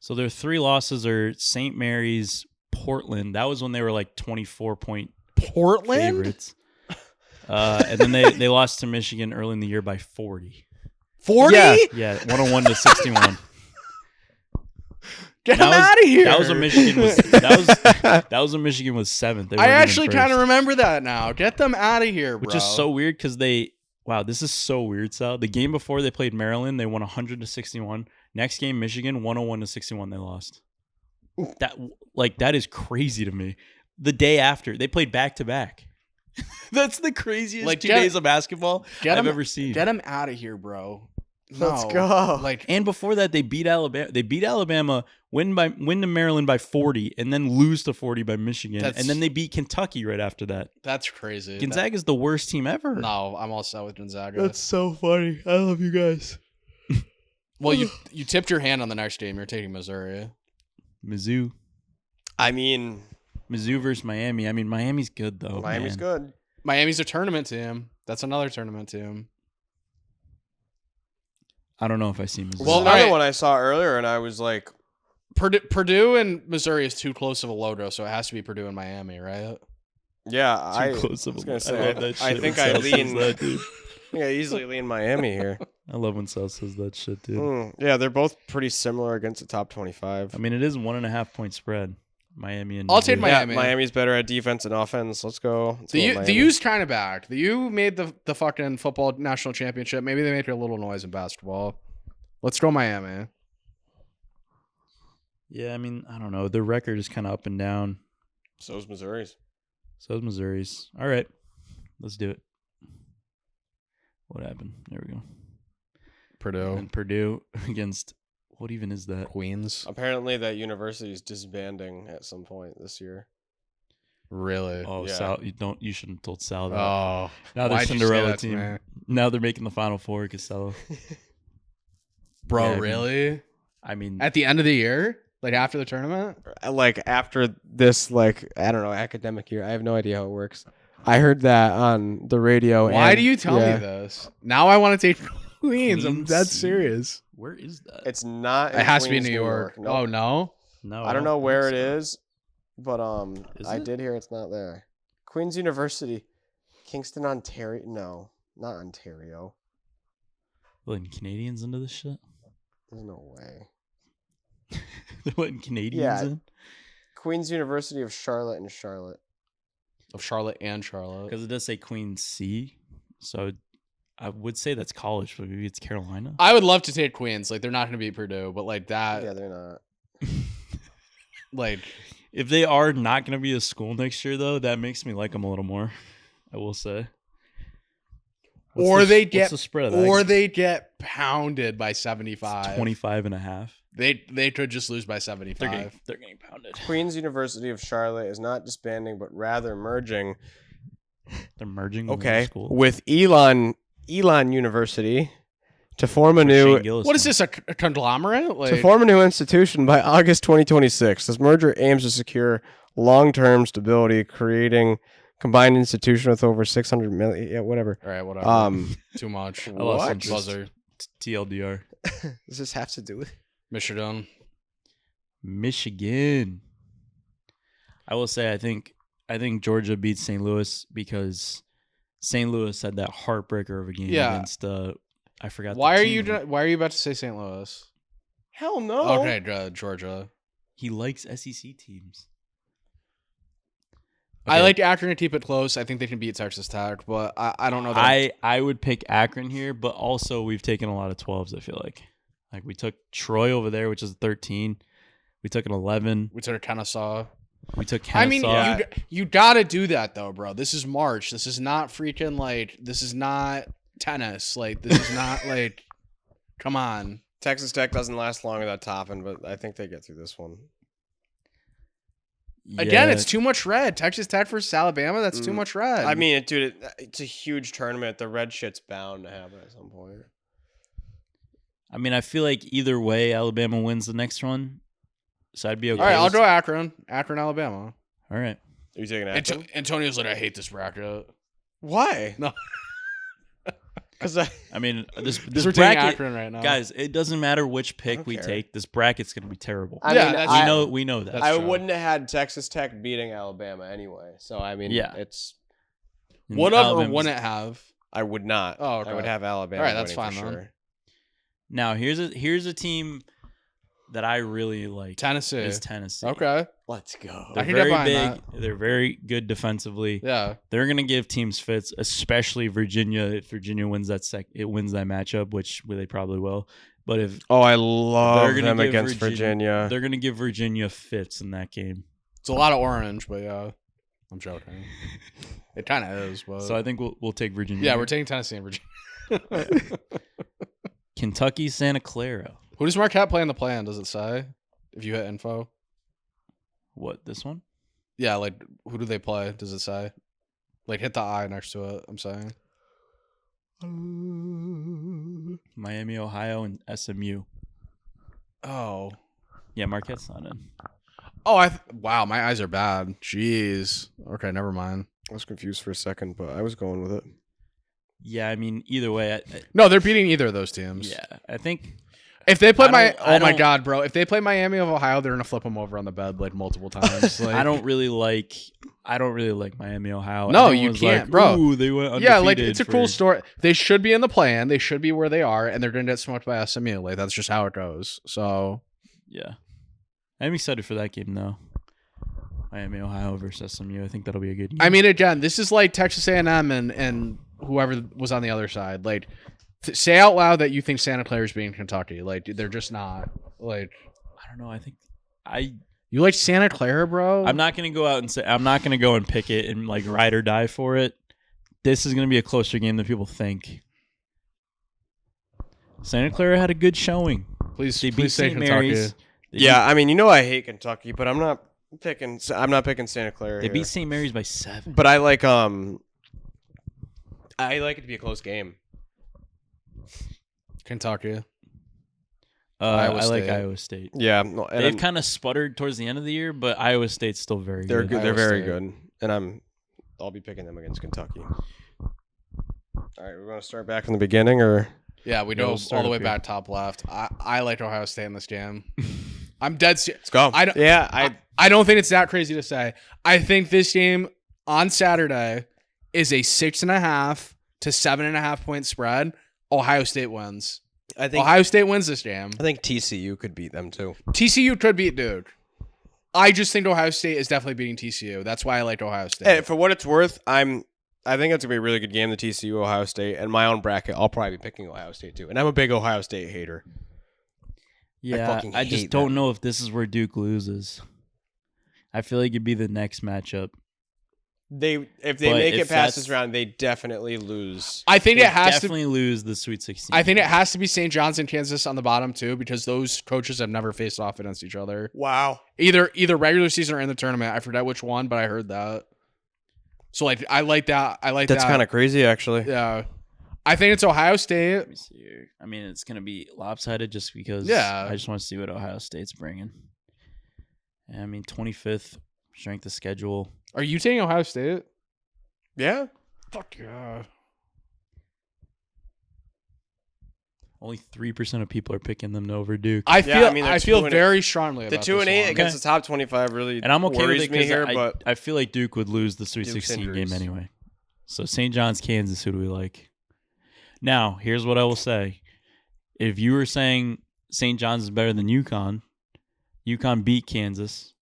So their 3 losses are St. Mary's, Portland. That was when they were like 24-point Portland? favorites. And then they lost to Michigan early in the year by 40. 40? Yeah. Yeah, 101 to 61. Get him out of here. That was a Michigan. That was a Michigan was 7th. I actually kind of remember that now. Get them out of here, bro. Which is so weird because wow, this is so weird, Sal. The game before they played Maryland, they won 100-61. Next game, Michigan 101-61. They lost. That is crazy to me. The day after, they played back to back. That's the craziest 2 days of basketball I've ever seen. Get him out of here, bro. Let's go. And before that, they beat Alabama. They beat Alabama, win to Maryland by 40, and then lose to 40 by Michigan. And then they beat Kentucky right after that. That's crazy. Gonzaga's the worst team ever. No, I'm all set with Gonzaga. That's so funny. I love you guys. Well, you tipped your hand on the next game. You're taking Missouri. Mizzou. I mean, Mizzou versus Miami. I mean, Miami's good, though. Miami's good. Miami's a tournament team. That's another tournament team. I don't know if I see Missouri. Well, another one I saw earlier, and I was like, Purdue and Missouri is too close of a logo, so it has to be Purdue and Miami, right? Yeah, I was gonna say. I think I easily lean Miami here. I love when Sal says that shit, dude. Yeah, they're both pretty similar against the top 25. I mean, it is 1.5 point spread. Miami and I'll take Miami. Yeah, Miami's better at defense and offense. Let's go. The U's kind of back. The U made the fucking football national championship. Maybe they make a little noise in basketball. Let's go Miami. Yeah, I mean, I don't know. Their record is kind of up and down. So is Missouri's. All right, let's do it. What happened? There we go. Purdue. And Purdue against, what even is that? Queens. Apparently that university is disbanding at some point this year. Really? Oh, yeah. Sal, you shouldn't have told Sal that. Oh. Now they're Cinderella team. Now they're making the Final Four because Sal. Bro, yeah, really? I mean, at the end of the year? Like after the tournament? Like after this, like, I don't know, academic year. I have no idea how it works. I heard that on the radio. Why do you tell me this? Now I want to take Queens. I'm dead serious. Where is that? It's not. It has to be in New York. Nope. Oh no. No, I don't know where it is, but I did hear it's not there. Queen's University, Kingston, Ontario. No, not Ontario. Letting Canadians into this shit? There's no way. They're letting Canadians in? Queen's University of Charlotte and Charlotte. Of Charlotte and Charlotte. Because it does say Queen's C, so I would say that's college, but maybe it's Carolina. I would love to take Queens. Like, they're not going to beat Purdue, but like that. Yeah, they're not. Like, if they are not going to be a school next year, though, that makes me like them a little more. I will say. They get pounded by 75. It's 25.5. They could just lose by 75. They're getting pounded. Queen's University of Charlotte is not disbanding, but rather merging. They're merging. With Elon University to form a new. What is this? A conglomerate? To form a new institution by August 2026. This merger aims to secure long-term stability, creating combined institution with over 600 million. Yeah, whatever. All right, whatever. Too much. I lost buzzer. TLDR. Does this have to do with Michigan? I will say I think Georgia beats St. Louis because St. Louis had that heartbreaker of a game against I forgot. Why are you about to say St. Louis? Hell no. Okay, Georgia. He likes SEC teams. Okay. I like Akron to keep it close. I think they can beat Texas Tech, but I don't know. That I would pick Akron here, but also we've taken a lot of 12s, I feel like. Like we took Troy over there, which is 13. We took an 11. We took a Kennesaw. We took Kennesaw. I mean, you got to do that, though, bro. This is March. This is not freaking, like, this is not tennis. Like, this is not, like, come on. Texas Tech doesn't last long at that top end, but I think they get through this one. Yeah. Again, it's too much red. Texas Tech versus Alabama, that's too much red. I mean, dude, it's a huge tournament. The red shit's bound to happen at some point. I mean, I feel like either way, Alabama wins the next one. So I'd be okay. All right, I'll go Akron. Akron, Alabama. All right. Are you taking Akron? Antonio's like, I hate this bracket. Why? No. Because I mean, this we're bracket, Akron right now. guys, it doesn't matter which pick we take. This bracket's going to be terrible. We know that. I wouldn't have had Texas Tech beating Alabama anyway. So, I mean, it's... Would have or wouldn't have? I would not. Oh, okay. I would have Alabama. All right, that's fine, for then. sure. Now, here's a team that I really like Tennessee. is Tennessee. Okay. Let's go. They're very big. They're very good defensively. Yeah. They're going to give teams fits, especially Virginia. If Virginia wins it wins that matchup, which they probably will. But if I love them against Virginia. They're going to give Virginia fits in that game. It's a lot of orange, but yeah. I'm joking. It kind of is, but so I think we'll take Virginia. Yeah, we're taking Tennessee and Virginia. Kentucky, Santa Clara. Who does Marquette play in the plan? Does it say? If you hit info. What, this one? Yeah, like who do they play? Does it say? Like hit the I next to it. I'm saying. Miami, Ohio, and SMU. Oh. Yeah, Marquette's not in. Oh, wow, my eyes are bad. Jeez. Okay, never mind. I was confused for a second, but I was going with it. Yeah, I mean, either way. No, they're beating either of those teams. Yeah, I think. If they play my God, bro! If they play Miami of Ohio, they're gonna flip them over on the bed like multiple times. Like, I don't really like Miami, Ohio. No, you can't, like, bro. Ooh, they went undefeated. Yeah, like it's a cool story. They should be in the plan. They should be where they are, and they're gonna get smoked by SMU. Like that's just how it goes. So yeah, I'm excited for that game though. Miami, Ohio versus SMU. I think that'll be a good game. I mean, again, this is like Texas A&M and whoever was on the other side. Like, say out loud that you think Santa Clara's beating Kentucky. Like, they're just not. Like, I don't know. I think you like Santa Clara, bro? I'm not gonna go out and say I'm not gonna go and pick it and like ride or die for it. This is gonna be a closer game than people think. Santa Clara had a good showing. Please say St. Kentucky. Mary's. I mean, I hate Kentucky, but I'm not picking Santa Clara. They beat St. Mary's by 7. But I like it to be a close game. Kentucky. I like Iowa State. Yeah, they've kind of sputtered towards the end of the year, but Iowa State's still very good. They're good. They're very good, and I'll be picking them against Kentucky. All right, we're gonna start back from the beginning, or yeah, we know all the way back top left. I like Ohio State in this game. I'm dead serious. Let's go. I don't think it's that crazy to say. I think this game on Saturday is a 6.5 to 7.5 point spread. Ohio State wins. I think Ohio State wins this game. I think TCU could beat them too. TCU could beat Duke. I just think Ohio State is definitely beating TCU. That's why I liked Ohio State. Hey, for what it's worth, I think it's gonna be a really good game. The TCU Ohio State, and my own bracket, I'll probably be picking Ohio State too. And I'm a big Ohio State hater. Yeah, I just don't know if this is where Duke loses. I feel like it'd be the next matchup. If they make it past this round, they definitely lose. I think it has to lose the Sweet 16. I think it has to be St. John's and Kansas on the bottom too, because those coaches have never faced off against each other. Wow. Either regular season or in the tournament. I forget which one, but I heard that. So like, I like that. That's kind of crazy, actually. Yeah. I think it's Ohio State. Let me see here. I mean, it's gonna be lopsided just because. Yeah. I just want to see what Ohio State's bringing. I mean, 25th strength of schedule. Are you taking Ohio State? Yeah. Fuck yeah. Only 3% of people are picking them over Duke. I feel very strongly about the 2-8 against the top 25 really. And I'm okay with it because but I feel like Duke would lose the Sweet 16 game anyway. So St. John's, Kansas, who do we like? Now, here's what I will say. If you were saying St. John's is better than UConn beat Kansas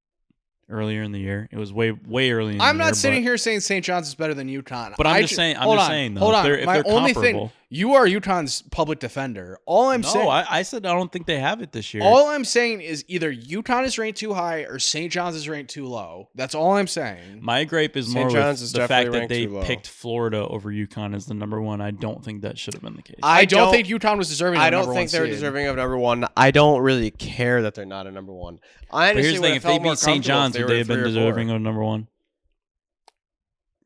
earlier in the year. It was way early in the year. I'm not sitting here saying St. John's is better than UConn. But I'm just saying, though, hold on. If My they're only comparable. thing, you are UConn's public defender. All I'm saying. No, I said I don't think they have it this year. All I'm saying is either UConn is ranked too high or St. John's is ranked too low. That's all I'm saying. My gripe is more John's with is the fact that definitely they picked Florida over UConn as the number one. I don't think that should have been the case. I don't think UConn was deserving of number one. I don't think they're deserving of number one. I don't really care that they're not a number one. But here's the thing: if they beat St. John's, would they have been deserving of number one?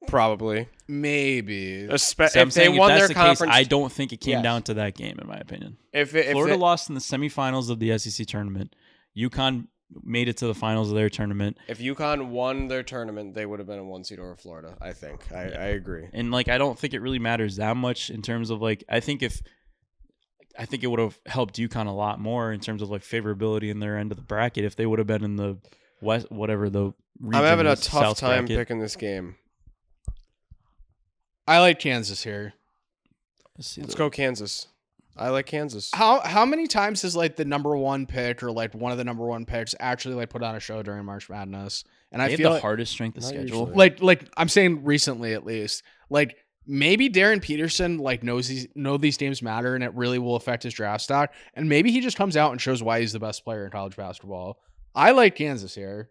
Probably. Maybe. If they won their conference, I don't think it came down to that game, in my opinion. Florida lost in the semifinals of the SEC tournament. UConn made it to the finals of their tournament. If UConn won their tournament, they would have been a 1 seed over Florida, I think. I agree. And I don't think it really matters that much in terms of I think it would have helped UConn a lot more in terms of favorability in their end of the bracket if they would have been in the West, whatever the region. I'm having a tough tough time bracket. picking this game. I like Kansas here. Let's go Kansas. I like Kansas. How many times has like the number one pick or like one of the number one picks actually like put on a show during March Madness? And I feel the hardest strength of schedule. Usually. Like I'm saying recently at least. Like maybe Darren Peterson like knows these games matter and it really will affect his draft stock. And maybe he just comes out and shows why he's the best player in college basketball. I like Kansas here.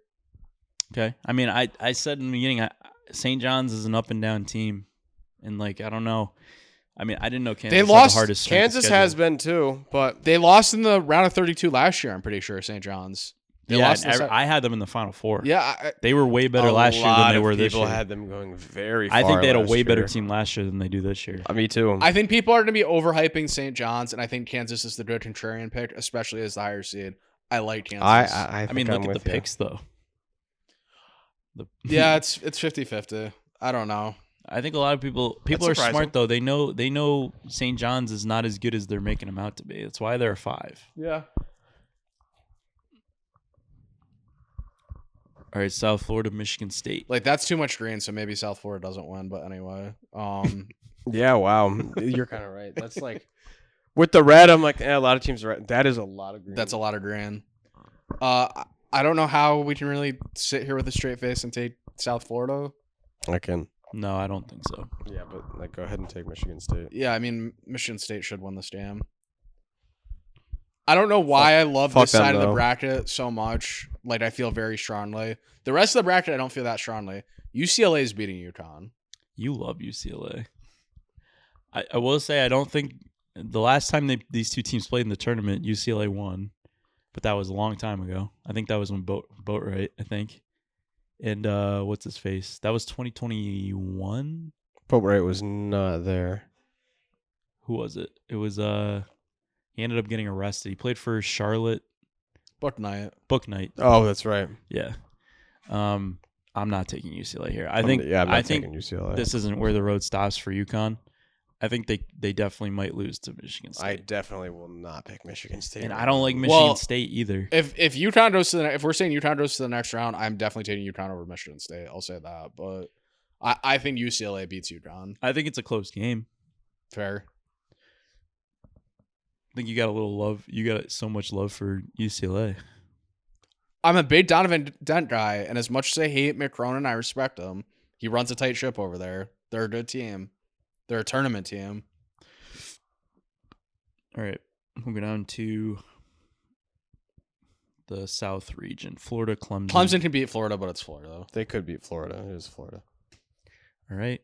Okay. I mean, I said in the beginning, St. John's is an up and down team, and like I don't know. I mean, I didn't know Kansas had the hardest strength of schedule. Kansas has been too, but they lost in the round of 32 last year. I'm pretty sure St. John's. I had them in the Final Four. Yeah, they were way better last year than they were this year. People had them going very far. I think they had a way better team last year than they do this year. Me too. I think people are going to be overhyping St. John's, and I think Kansas is the good contrarian pick, especially as the higher seed. I like Kansas. I mean, look at the picks though. Yeah, it's 50-50. I don't know. I think a lot of people are smart though. They know St. John's is not as good as they're making them out to be. That's why they're a 5. Yeah. All right, South Florida, Michigan State. Like that's too much green, so maybe South Florida doesn't win. But anyway, yeah, wow, you're kind of right. That's like with the red. I'm like, a lot of teams are red. That is a lot of green. That's a lot of green. I don't know how we can really sit here with a straight face and take South Florida. I can. No, I don't think so. Yeah, but like, go ahead and take Michigan State. Yeah, I mean, Michigan State should win this game. I don't know why I love this side of the bracket so much. Like, I feel very strongly. The rest of the bracket, I don't feel that strongly. UCLA is beating UConn. You love UCLA. I will say, I don't think the last time these two teams played in the tournament, UCLA won. But that was a long time ago. I think that was when Boatwright, I think. And what's his face? That was 2021? Boatwright was not there. Who was it? It was he ended up getting arrested. He played for Charlotte. Booknight. Oh, that's right. Yeah. I'm not taking UCLA here. I think taking UCLA. This isn't where the road stops for UConn. I think they definitely might lose to Michigan State. I definitely will not pick Michigan State. And I don't like Michigan State either. If UConn goes to if we're saying UConn goes to the next round, I'm definitely taking UConn over Michigan State. I'll say that. But I think UCLA beats UConn. I think it's a close game. Fair. I think you got a little love. You got so much love for UCLA. I'm a big Donovan Dent guy, and as much as I hate Mick Cronin, I respect him. He runs a tight ship over there. They're a good team. They're a tournament team. All right. Moving on to the South region. Florida, Clemson. Clemson can beat Florida, but it's Florida. They could beat Florida. It is Florida. All right.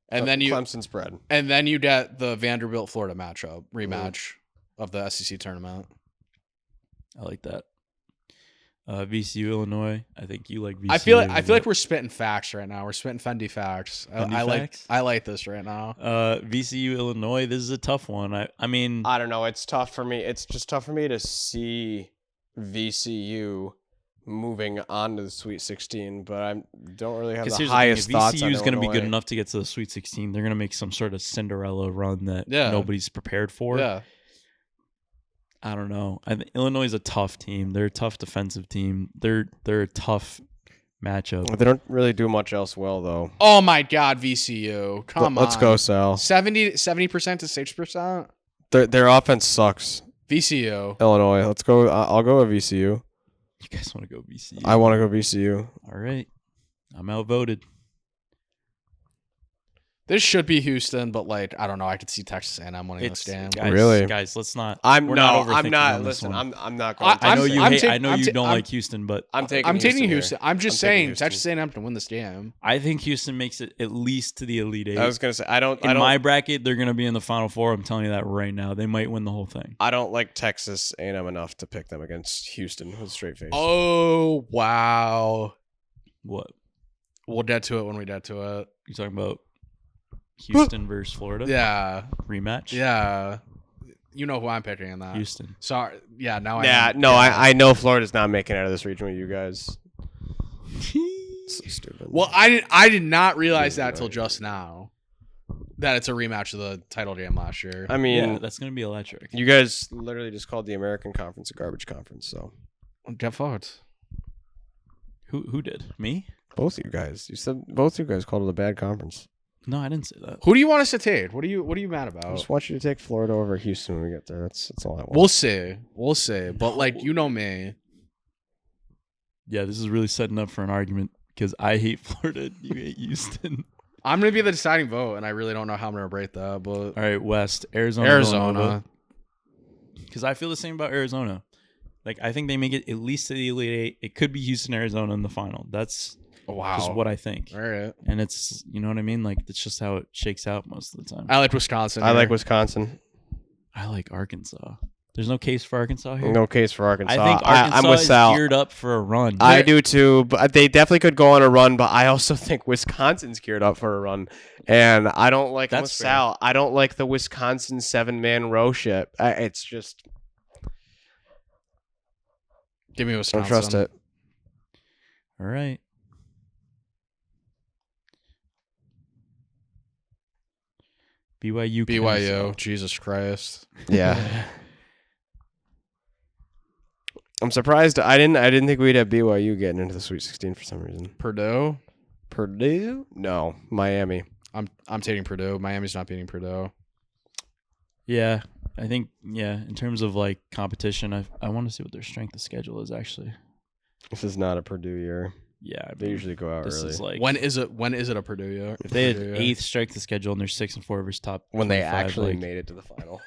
And then Clemson spread. And then you get the Vanderbilt Florida rematch of the SEC tournament. I like that. VCU, Illinois. I think you like VCU. I feel like we're spitting facts right now. We're spitting Fendi facts. Facts? I like this right now. VCU, Illinois. This is a tough one. I mean, I don't know. It's tough for me. It's just tough for me to see VCU moving on to the Sweet 16, but I don't really have the highest thoughts on VCU is going to be good enough to get to the Sweet 16. They're going to make some sort of Cinderella run that nobody's prepared for. Yeah. I don't know. Illinois is a tough team. They're a tough defensive team. They're a tough matchup. They don't really do much else well, though. Oh, my God, VCU. Come on. Let's go, Sal. 70% to 6%? Their offense sucks. VCU. Illinois. Let's go. I'll go with VCU. You guys want to go VCU? I want to go VCU. All right. I'm outvoted. This should be Houston, but like I don't know. I could see Texas A&M winning this game. Guys, let's not. I'm not. Listen, I'm not going. I know you don't like Houston, but I'm taking Houston. I'm just saying Texas A&M can win this game. I think Houston makes it at least to the Elite Eight. I was gonna say in my bracket, they're gonna be in the Final Four. I'm telling you that right now. They might win the whole thing. I don't like Texas A&M enough to pick them against Houston with a straight face. Oh wow! What? We'll get to it when we get to it. You talking about Houston versus Florida? Yeah. Rematch? Yeah. You know who I'm picking in that. Houston. Sorry. Yeah, now I know Florida's not making it out of this region with you guys. So stupid. Well, I did not realize that till just now. That it's a rematch of the title game last year. I mean, that's going to be electric. You guys literally just called the American Conference a garbage conference, so. Get fucked. Who did? Me? Both of you guys. You said both of you guys called it a bad conference. No, I didn't say that. Who do you want us to take? What are you mad about? I just want you to take Florida over Houston when we get there. That's all I want. We'll see. But like, you know me. Yeah, this is really setting up for an argument because I hate Florida. You hate Houston. I'm gonna be the deciding vote, and I really don't know how I'm gonna rate that. But all right, West, Arizona. Because I feel the same about Arizona. Like, I think they make it at least to the Elite Eight. It could be Houston, Arizona in the final. That's just what I think. All right. And it's, you know what I mean? Like, that's just how it shakes out most of the time. I like Wisconsin. I like Wisconsin. I like Arkansas. There's no case for Arkansas here? No case for Arkansas. I think Arkansas I'm with Sal. is geared up for a run. I do too, but they definitely could go on a run, but I also think Wisconsin's geared up for a run. And I don't like That's fair. Sal. I don't like the Wisconsin 7-man row shit. It's just... Give me Wisconsin. Don't trust it. All right. BYU. BYU. Jesus Christ. Yeah. I'm surprised. I didn't think we'd have BYU getting into the Sweet 16 for some reason. Purdue? No, Miami. I'm taking Purdue. Miami's not beating Purdue. Yeah, I think, in terms of like competition, I want to see what their strength of schedule is actually. This is not a Purdue year. Yeah, they usually go out this early. Is like, when is it a Purdue year? If they had 8th strength of schedule and they're 6-4 versus top, when they actually made it to the final,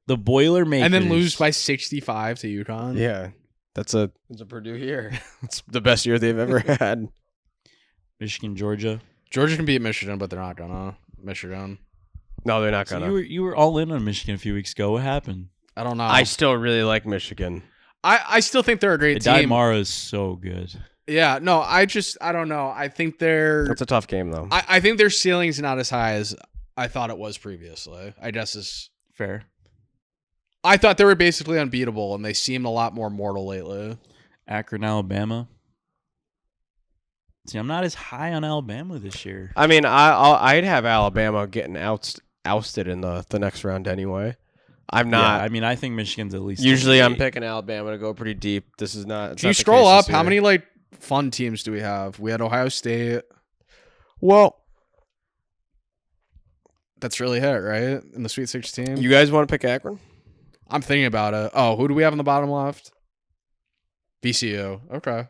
the Boilermakers, and then lose by 65 to UConn. Yeah, it's a Purdue year. It's the best year they've ever had. Michigan, Georgia. Georgia can beat Michigan, but they're not gonna. Michigan. No, they're not gonna. So you were all in on Michigan a few weeks ago. What happened? I don't know. I still really like Michigan. I still think they're a great team. Mara is so good. Yeah, no, I don't know. I think It's a tough game though. I think their ceiling's not as high as I thought it was previously. I guess is fair. I thought they were basically unbeatable, and they seemed a lot more mortal lately. Akron, Alabama. See, I'm not as high on Alabama this year. I mean, I'd have Alabama getting ousted in the next round anyway. I'm not. Yeah, I mean, I think Michigan's at least. Usually, I'm picking Alabama to go pretty deep. This is not. Can you scroll up? How many like fun teams do we have? We had Ohio State. Well, that's really it, right? In the Sweet 16. You guys want to pick Akron? I'm thinking about it. Oh, who do we have in the bottom left? VCU. Okay.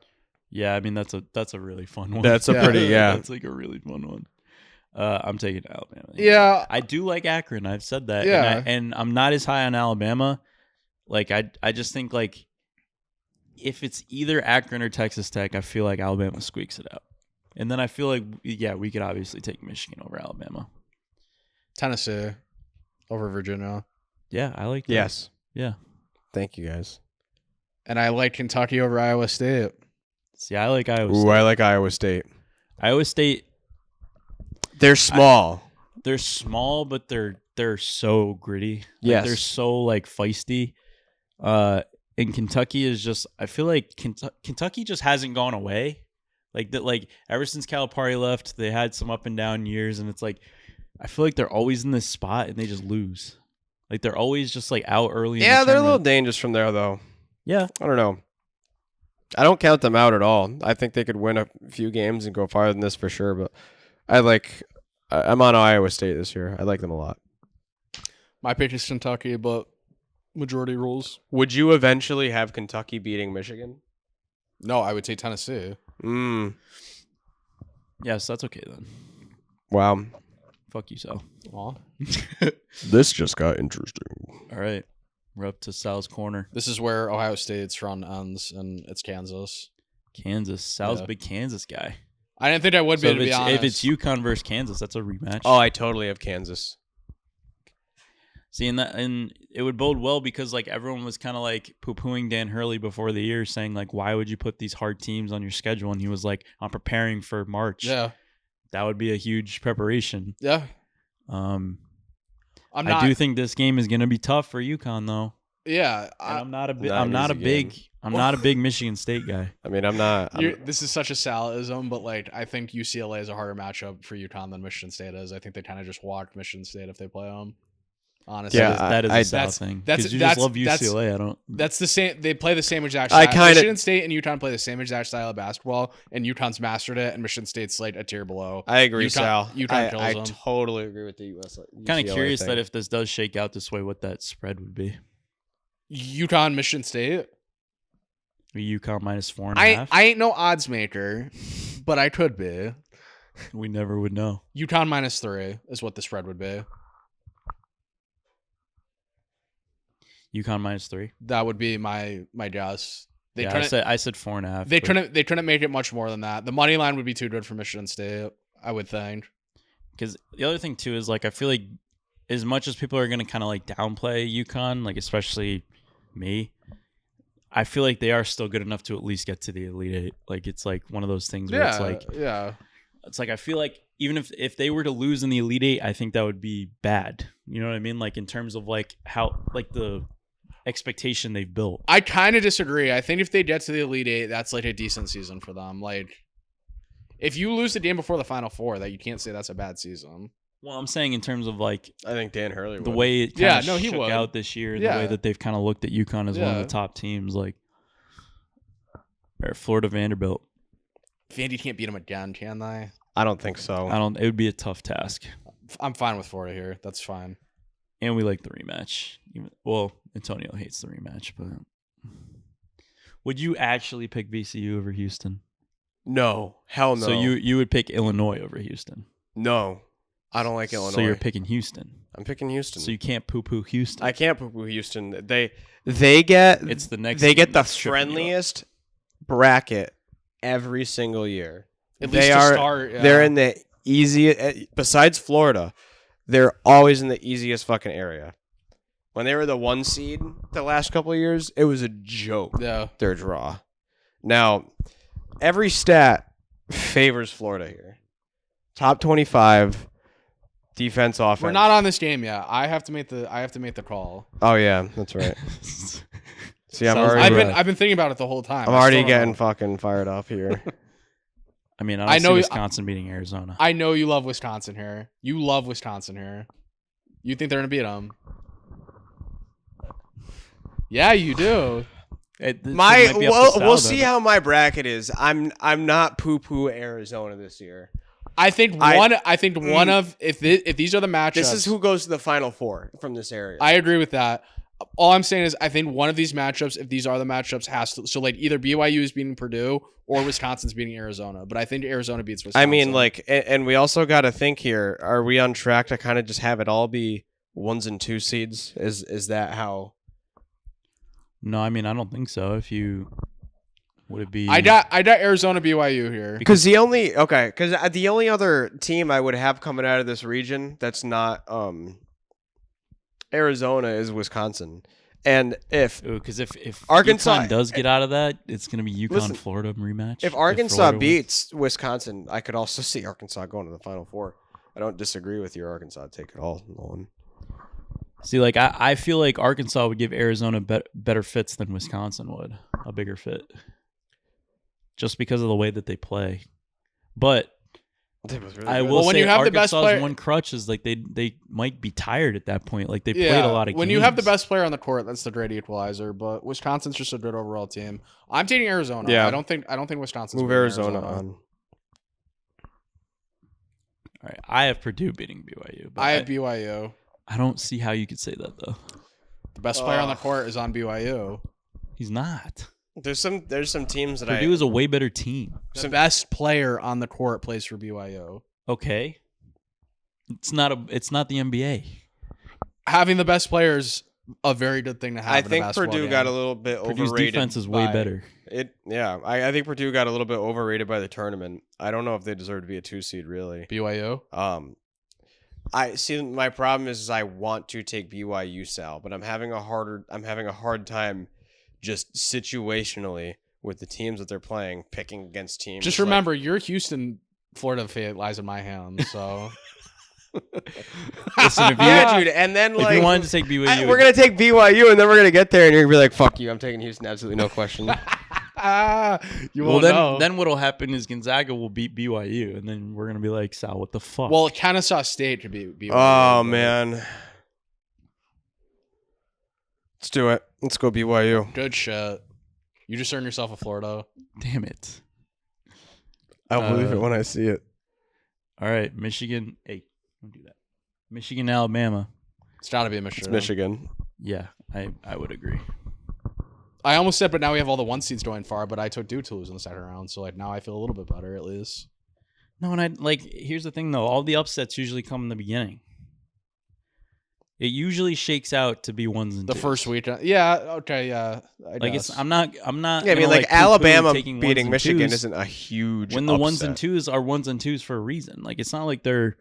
Yeah, I mean that's a really fun one. That's a pretty That's like a really fun one. I'm taking Alabama. Yeah, I do like Akron. I've said that. Yeah, and I'm not as high on Alabama. Like I just think like if it's either Akron or Texas Tech, I feel like Alabama squeaks it out. And then I feel like we could obviously take Michigan over Alabama. Tennessee over Virginia. Yeah, I like that. Yes. Yeah. Thank you guys. And I like Kentucky over Iowa State. See, I like Iowa State. Ooh, I like Iowa State. Iowa State. They're small. They're small, but they're so gritty. Yes. They're so like feisty. And Kentucky is just. I feel like Kentucky just hasn't gone away. Like that. Like ever since Calipari left, they had some up and down years, and it's like I feel like they're always in this spot and they just lose. Like they're always just like out early. Yeah, in the they're a little dangerous from there though. Yeah, I don't know. I don't count them out at all. I think they could win a few games and go farther than this for sure. But I'm on Iowa State this year. I like them a lot. My pick is Kentucky, but majority rules. Would you eventually have Kentucky beating Michigan? No, I would take Tennessee. Yes, that's okay then. Wow. Fuck you, Sal. This just got interesting. All right. We're up to Sal's corner. This is where Ohio State's run ends, and it's Kansas. Kansas. Sal's a big Kansas guy. I didn't think I would be, to be honest. If it's UConn versus Kansas, that's a rematch. Oh, I totally have Kansas. See, and it would bode well because like everyone was kind of like poo-pooing Dan Hurley before the year, saying like, why would you put these hard teams on your schedule? And he was like, I'm preparing for March. Yeah. That would be a huge preparation. Yeah. I do think this game is going to be tough for UConn though. Yeah, I'm not a big Michigan State guy. I mean, I'm not. This is such a Salism, but like I think UCLA is a harder matchup for UConn than Michigan State is. I think they kind of just walk Michigan State if they play them. Honestly, that is a South thing. Because you just love UCLA. I don't. That's the same. They play the same exact style. Michigan State and UConn play the same exact style of basketball, and UConn's mastered it, and Michigan State's like a tier below. I agree, Sal. UConn kills I them. totally agree with the US. Kind of curious that if this does shake out this way, what that spread would be. UConn, Michigan State. UConn minus 4.5. I ain't no odds maker, but I could be. We never would know. UConn minus 3 is what the spread would be. UConn minus 3. That would be my guess. I said 4.5. They couldn't make it much more than that. The money line would be too good for Michigan State, I would think. Because the other thing too is like I feel like as much as people are gonna kind of like downplay UConn, like especially me, I feel like they are still good enough to at least get to the Elite Eight. Like it's like one of those things where it's like it's like I feel like even if they were to lose in the Elite Eight, I think that would be bad. You know what I mean? Like in terms of like how like the expectation they've built. I kind of disagree. I think if they get to the Elite Eight, that's like a decent season for them. Like if you lose the game before the Final Four, that you can't say that's a bad season. Well, I'm saying in terms of like I think Dan Hurley the would. way it kind of shook out this year, the way that they've kind of looked at UConn as one of the top teams, like or Florida Vanderbilt. Vandy can't beat them again, can they? I don't think so. It would be a tough task. I'm fine with Florida here. That's fine. And we like the rematch. Well, Antonio hates the rematch, but would you actually pick VCU over Houston? No, hell no. So you would pick Illinois over Houston? No, I don't like Illinois. So you're picking Houston? I'm picking Houston. So you can't poo-poo Houston? I can't poo-poo Houston. They get the friendliest bracket every single year. At least to start. Yeah. They're in the easiest. Besides Florida, they're always in the easiest fucking area. When they were the 1 seed the last couple of years, it was a joke. Yeah. Their draw. Now, every stat favors Florida here. Top 25 defense, offense. We're not on this game yet. I have to make the call. Oh yeah, that's right. See, I've been thinking about it the whole time. I'm already getting fucking fired up here. I mean, I know Wisconsin beating Arizona. I know you love Wisconsin here. You love Wisconsin here. You think they're gonna beat them? Yeah, you do. We'll see how my bracket is. I'm not poo-poo Arizona this year. I think one of if these are the matchups. This is who goes to the Final Four from this area. I agree with that. All I'm saying is I think one of these matchups, if these are the matchups, has to so like either BYU is beating Purdue or Wisconsin's beating Arizona. But I think Arizona beats Wisconsin. I mean, like, and we also got to think here: are we on track to kind of just have it all be 1s and 2 seeds? Is that how? No, I mean I don't think so. If you would it be? I got Arizona BYU here because the only other team I would have coming out of this region that's not Arizona is Wisconsin, and if Arkansas does get out of that, it's going to be UConn Florida rematch. If Arkansas beats Wisconsin, I could also see Arkansas going to the Final Four. I don't disagree with your Arkansas take at all, Nolan. See, like I feel like Arkansas would give Arizona better fits than Wisconsin would, a bigger fit, just because of the way that they play. But I will say Arkansas's one crutch is like they might be tired at that point. Like they played a lot of games. When you have the best player on the court, that's the great equalizer. But Wisconsin's just a good overall team. I'm taking Arizona. Yeah. I don't think Wisconsin's move Arizona on. All right, I have Purdue beating BYU. I have BYU. I don't see how you could say that though. The best player on the court is on BYU. He's not. There's some teams that Purdue is a way better team. The best player on the court plays for BYU. Okay. It's not the NBA. Having the best players a very good thing to have. I think Purdue got a little bit overrated. Purdue's defense is way better. I think Purdue got a little bit overrated by the tournament. I don't know if they deserve to be a 2 seed really. BYU? I see. My problem is I want to take BYU, Sal, but I'm having a hard time just situationally with the teams that they're playing, picking against teams. Just remember, your Houston, Florida fate lies in my hands. So, listen, dude, and then if you wanted to take BYU, we're gonna take BYU, and then we're gonna get there, and you're gonna be like, "Fuck you, I'm taking Houston, absolutely no question." Then what'll happen is Gonzaga will beat BYU, and then we're gonna be like, Sal, what the fuck? Well, Kennesaw State could be BYU. Oh man, Let's do it. Let's go BYU. Good shit. You just earned yourself a Florida. Damn it. I'll believe it when I see it. All right, Michigan. Hey, don't do that. Michigan, Alabama. It's got to be a Michigan. It's Michigan. Yeah, I would agree. I almost said, but now we have all the 1 seeds going far, but I took Duke to lose in the second round, so now I feel a little bit better at least. No, and here's the thing though, all the upsets usually come in the beginning. It usually shakes out to be ones and the twos. First weekend. Yeah, okay, yeah. I guess. I'm not Yeah, I mean, Alabama beating Michigan isn't a huge when the upset. ones and twos are ones and twos for a reason. It's not like they're,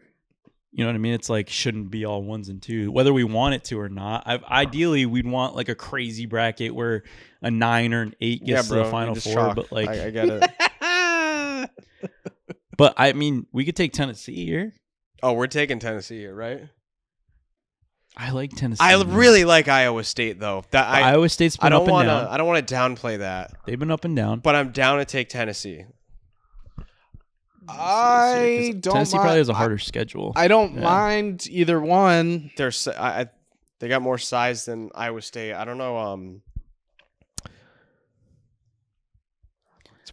you know what I mean? It's shouldn't be all ones and twos, whether we want it to or not. Ideally, we'd want a crazy bracket where a 9 or an 8 gets to the Final Four. Chalk. But I get it. But I mean, we could take Tennessee here. Oh, we're taking Tennessee here, right? I like Tennessee. I really like Iowa State though. Iowa State's been up and down. I don't want to downplay that. They've been up and down. But I'm down to take Tennessee. I don't. Tennessee probably has a harder schedule. I don't mind either one. They got more size than Iowa State. I don't know.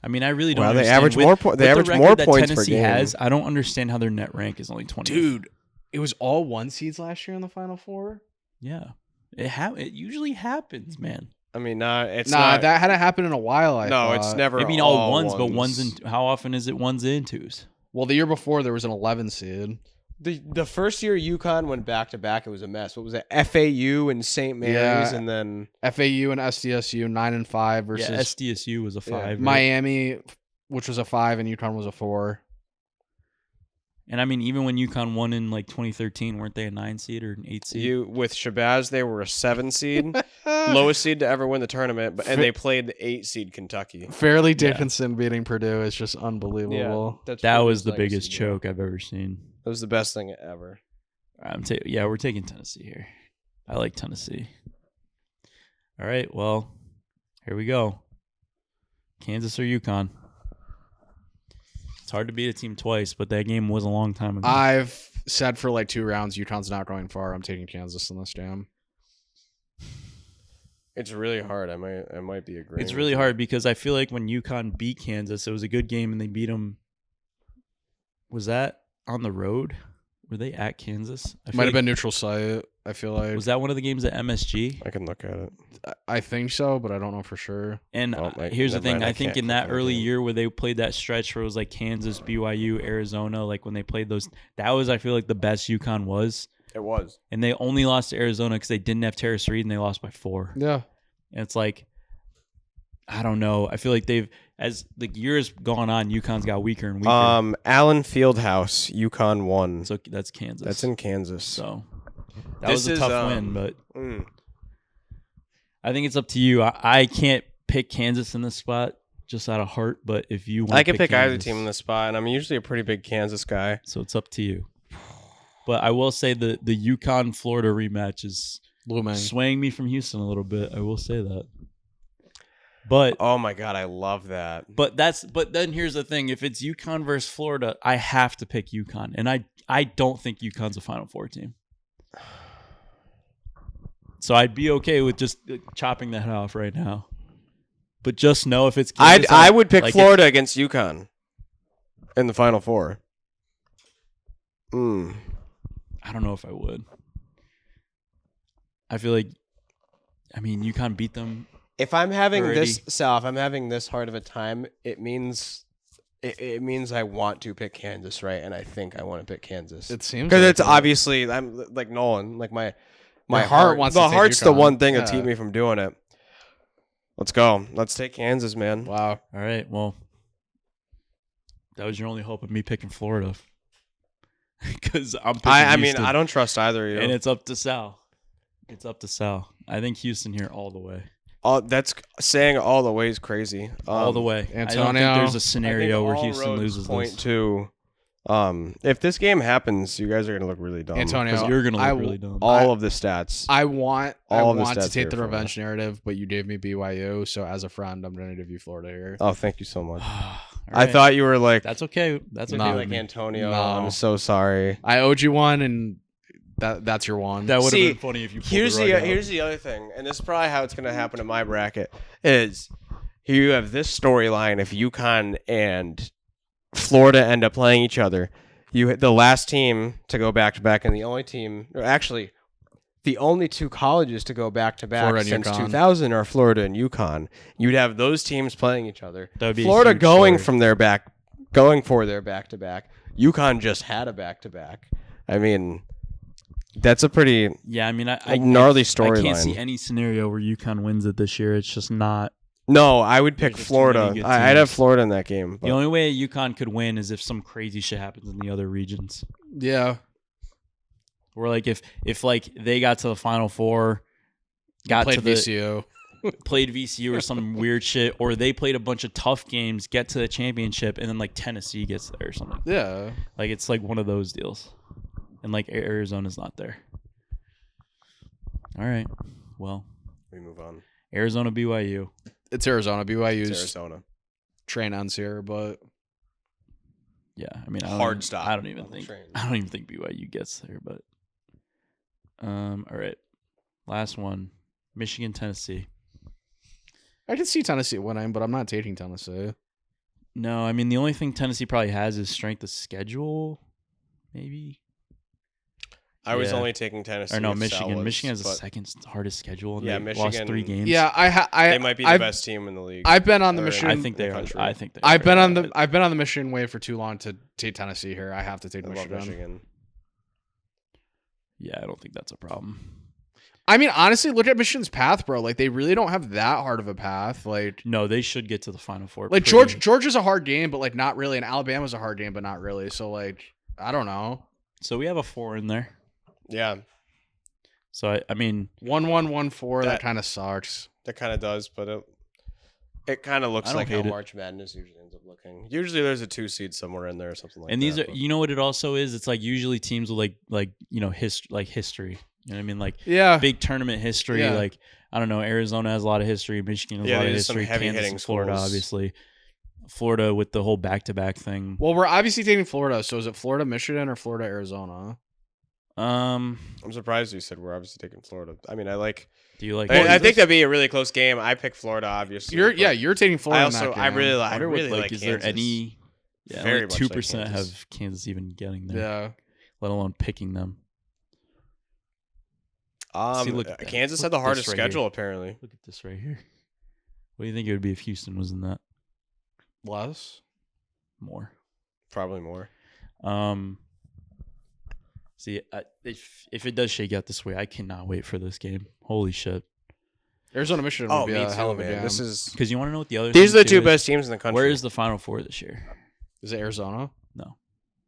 I mean, I really don't. Well, understand. they average more points. They average more points Tennessee per game. has. I don't understand how their net rank is only 20. Dude, it was all 1 seeds last year in the Final Four. Yeah, it usually happens, man. I mean, it's not. That hadn't happened in a while. It's never. I mean, all ones, but ones and how often is it ones and twos? Well, the year before there was an 11 seed. The first year UConn went back to back, it was a mess. What was it? FAU and St. Mary's, and then FAU and SDSU 9 and 5 versus SDSU was a 5. Right? Miami, which was a 5, and UConn was a 4. And I mean, even when UConn won in 2013, weren't they a 9 seed or an 8 seed? With Shabazz, they were a 7 seed, lowest seed to ever win the tournament, and they played the 8 seed Kentucky. Fairleigh Dickinson beating Purdue is just unbelievable. Yeah, that was the biggest choke I've ever seen. That was the best thing ever. We're taking Tennessee here. I like Tennessee. All right, well, here we go. Kansas or UConn? It's hard to beat a team twice, but that game was a long time ago. I've said for 2 rounds, UConn's not going far. I'm taking Kansas in this jam. It's really hard. I might be agreeing. It's really hard because I feel like when UConn beat Kansas, it was a good game, and they beat them. Was that on the road? Were they at Kansas? Might have been neutral site. I feel like. Was that one of the games at MSG? I can look at it. I think so, but I don't know for sure. And here's the thing. I think in that early year where they played that stretch where it was Kansas, BYU, Arizona, when they played those, that was, I feel like, the best UConn was. It was. And they only lost to Arizona because they didn't have Terrace Reed, and they lost by 4. Yeah. And it's I don't know. I feel like as the years gone on, UConn's got weaker and weaker. Allen Fieldhouse, UConn won. So that's Kansas. That's in Kansas. So that was a tough win, but I think it's up to you. I can't pick Kansas in this spot just out of heart, but if you want I can pick either team in this spot, and I'm usually a pretty big Kansas guy. So it's up to you. But I will say the UConn-Florida rematch is swaying me from Houston a little bit. I will say that. But oh my god, I love that. But then here's the thing: if it's UConn versus Florida, I have to pick UConn, and I don't think UConn's a Final Four team. So I'd be okay with just chopping that off right now. But just know if it's Kansas, I would pick Florida against UConn in the Final Four. I don't know if I would. I feel like, UConn beat them. If I'm having if I'm having this hard of a time, it means I want to pick Kansas, right? And I think I want to pick Kansas. It seems because it's obviously I'm like Nolan, my heart wants. The heart's the one thing that keep me from doing it. Let's go. Let's take Kansas, man. Wow. All right. Well, that was your only hope of me picking Florida. Because I'm picking Houston. I don't trust either of you. And it's up to Sal. I think Houston here all the way. That's saying all the way is crazy. All the way. Antonio, I don't think there's a scenario where Houston loses this. If this game happens, you guys are gonna look really dumb. Antonio, you're gonna look really dumb. All of the stats. I want to take the revenge narrative, but you gave me BYU, so as a friend, I'm gonna give you Florida here. Oh, thank you so much. Right. I thought you were like that's okay. That's okay. Like Antonio. No. I'm so sorry. I owed you one, and That's your one. That would have been funny if you. Here's the other thing, and this is probably how it's going to happen in my bracket. Is here you have this storyline if UConn and Florida end up playing each other. The last team to go back to back, and the only team, or actually, the only two colleges to go back to back since 2000 are Florida and UConn. You'd have those teams playing each other. That would be Florida going for their back to back. UConn just had a back to back. I mean, that's a pretty gnarly storyline. I can't see any scenario where UConn wins it this year. It's just not. No, I would pick Florida. I'd have Florida in that game. But the only way UConn could win is if some crazy shit happens in the other regions. Yeah. Or like if like they got to the Final Four, played VCU or some weird shit, or they played a bunch of tough games, get to the championship, and then like Tennessee gets there or something. Yeah. Like it's like one of those deals. And like Arizona's not there. All right. Well, we move on. Arizona BYU. It's Arizona. BYU's Arizona. Train ends here, but yeah, I mean, stop. I don't even think BYU gets there, but all right. Last one. Michigan, Tennessee. I could see Tennessee winning, but I'm not taking Tennessee. No, I mean the only thing Tennessee probably has is strength of schedule, maybe. I was only taking Tennessee. Or no, Michigan. Michigan has the second hardest schedule. And Michigan lost 3 games. Yeah, they might be the best team in the league. I've been on the Michigan. I think they are. I've been on the Michigan wave for too long to take Tennessee here. I have to take Michigan. Yeah, I don't think that's a problem. I mean, honestly, look at Michigan's path, bro. Like, they really don't have that hard of a path. Like, no, they should get to the Final Four. Like, Georgia's a hard game, but like not really. And Alabama's a hard game, but not really. So like, I don't know. So we have a 4 in there. Yeah. So I mean, 1-1-1-4. That kind of sucks. That kind of does, but it kind of looks like how March Madness usually ends up looking. Usually, there's a 2 seed somewhere in there or something like that. And these are, you know, what it also is. It's like usually teams with like you know history. You know what I mean? Like big tournament history. Yeah. Like I don't know. Arizona has a lot of history. Michigan has a lot of history. Kansas and Florida, obviously. Florida with the whole back-to-back thing. Well, we're obviously taking Florida. So is it Florida, Michigan, or Florida, Arizona? I'm surprised you said we're obviously taking Florida. I mean, Do you like? I think that'd be a really close game. I pick Florida, obviously. You're taking Florida. I really like. Like is Kansas. there any? Yeah, very only 2% like have Kansas even getting there. Yeah, let alone picking them. Kansas had the hardest schedule apparently. Look at this right here. What do you think it would be if Houston was in that? Less, more, probably more. See, if it does shake out this way, I cannot wait for this game. Holy shit! Arizona, Michigan would be a hell of a game. This is because you want to know what the other. These are the 2 best teams in the country. Where is the Final Four this year? Is it Arizona? No,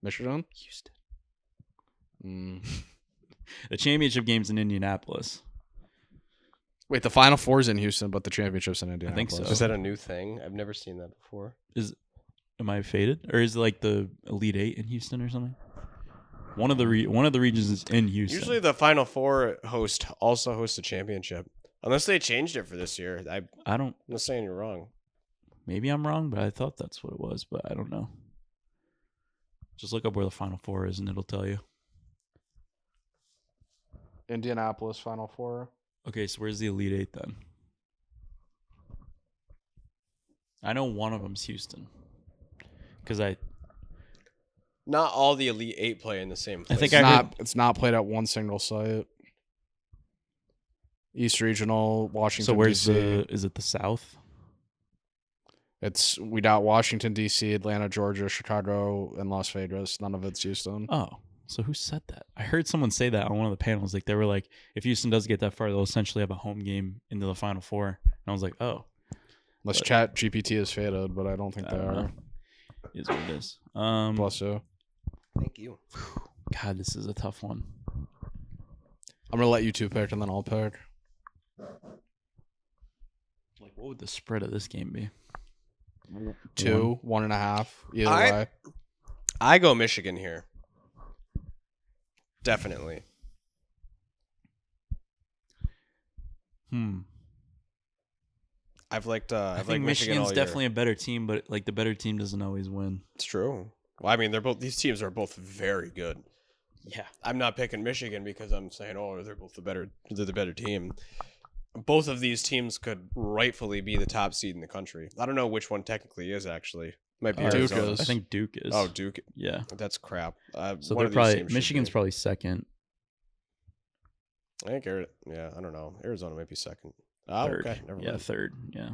Michigan, Houston. The championship game's in Indianapolis. Wait, the Final Four's in Houston, but the championship's in Indianapolis. I think so. Is that a new thing? I've never seen that before. Am I faded, or is it like the Elite 8 in Houston or something? One of the regions is in Houston. Usually, the Final Four also hosts a championship, unless they changed it for this year. I'm not saying you're wrong. Maybe I'm wrong, but I thought that's what it was, but I don't know. Just look up where the Final Four is, and it'll tell you. Indianapolis Final Four. Okay, so where's the Elite 8 then? I know one of them's Houston. Because not all the Elite 8 play in the same place. I think it's not played at one single site. East Regional, Washington. So where's DC. Is it the South? We got Washington D.C., Atlanta, Georgia, Chicago, and Las Vegas. None of it's Houston. Oh, so who said that? I heard someone say that on one of the panels. Like they were like, if Houston does get that far, they'll essentially have a home game into the Final Four. And I was like, oh. Unless Chat GPT is faded, but I don't think they are. It is what it is. Bless you. Thank you. God, this is a tough one. I'm gonna let you 2 pick, and then I'll pick. Like, what would the spread of this game be? 2, 1.5. Either way. I go Michigan here. Definitely. I think Michigan's definitely a better team, but like the better team doesn't always win. It's true. Well, I mean, these teams are both very good. Yeah. I'm not picking Michigan because I'm saying, they're the better team. Both of these teams could rightfully be the top seed in the country. I don't know which one technically is actually. Might be Duke Arizona. is. I think Duke is. Oh, Duke. Yeah. That's crap. So they're probably Michigan's probably second. I think I don't know. Arizona might be second. Third. Okay. Never mind. Third. Yeah.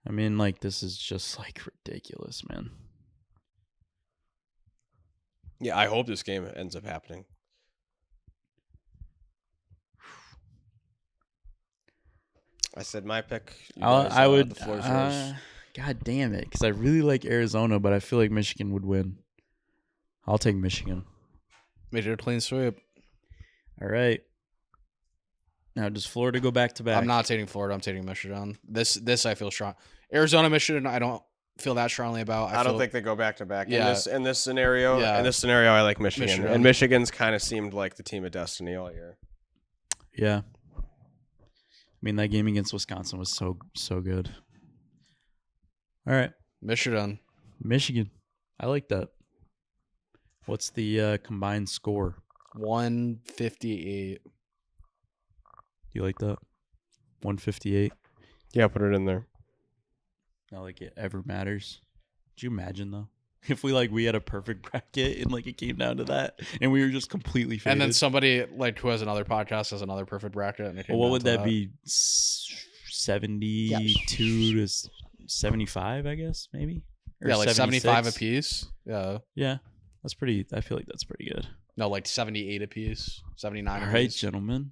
I mean, like, this is just like ridiculous, man. Yeah, I hope this game ends up happening. I said my pick. I would. The floor is yours. God damn it, because I really like Arizona, but I feel like Michigan would win. I'll take Michigan. Major clean sweep. All right. Now, does Florida go back to back? I'm not taking Florida. I'm taking Michigan. This I feel strong. Arizona, Michigan, I don't feel that strongly about. I don't think they go back to back. Yeah. In this scenario, I like Michigan. And Michigan's kind of seemed like the team of destiny all year. Yeah. I mean, that game against Wisconsin was so good. All right. Michigan. I like that. What's the combined score? 158. You like that? 158. Yeah, put it in there. Not like it ever matters. Could you imagine though? If we had a perfect bracket and like it came down to that and we were just completely faded. And then somebody like who has another podcast has another perfect bracket. And it came what down would to that be? 72 to 75, I guess, maybe? Or like 75 76? apiece. Yeah. Yeah. That's pretty. I feel like that's pretty good. No, like 78 apiece, 79 All apiece. right, gentlemen.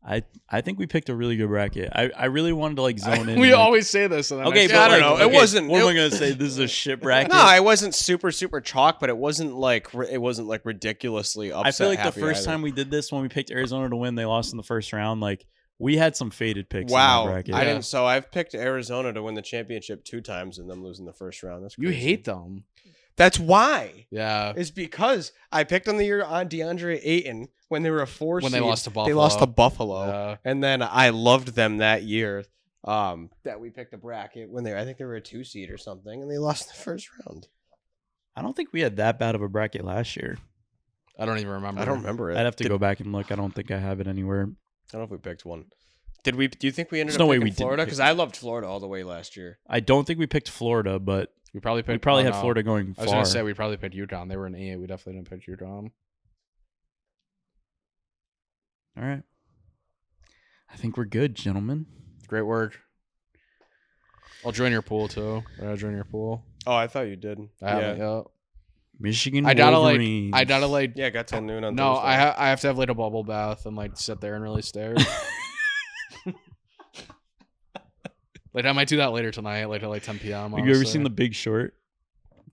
I think we picked a really good bracket. I really wanted to like zone in. We always say this. And Okay, but I don't know. It wasn't. What am I gonna say? This is a shit bracket. No, it wasn't super chalk, but it wasn't like ridiculously upset. I feel like the first either. time we did this, when we picked Arizona to win, they lost in the first round. Like we had some faded picks. Wow, in that bracket. I didn't. So I've picked Arizona to win the championship 2 times and them losing the first round. That's crazy. You hate them. That's why. Yeah. It's because I picked them the year on DeAndre Ayton when they were a 4 seed. When they lost to Buffalo. They lost to Buffalo. Yeah. And then I loved them that year. That we picked a bracket when I think they were a 2 seed or something, and they lost in the first round. I don't think we had that bad of a bracket last year. I don't even remember. I don't remember it. I'd have to go back and look. I don't think I have it anywhere. I don't know if we picked one. Did we? Do you think we ended There's up no way picking we didn't Florida? pick Because I loved Florida all the way last year. I don't think we picked Florida, but We probably picked. had Florida going far. I was gonna say we probably picked Utah. They were an 8. We definitely didn't pick Utah. All right. I think we're good, gentlemen. Great work. I'll join your pool too. I'll join your pool. Oh, I thought you did. I haven't yet. Michigan. I gotta Wolverines. Yeah, got till noon on No, Thursday. I have to have like a bubble bath and like sit there and really stare. Like I might do that later tonight, like at 10 p.m. Have you ever seen The Big Short?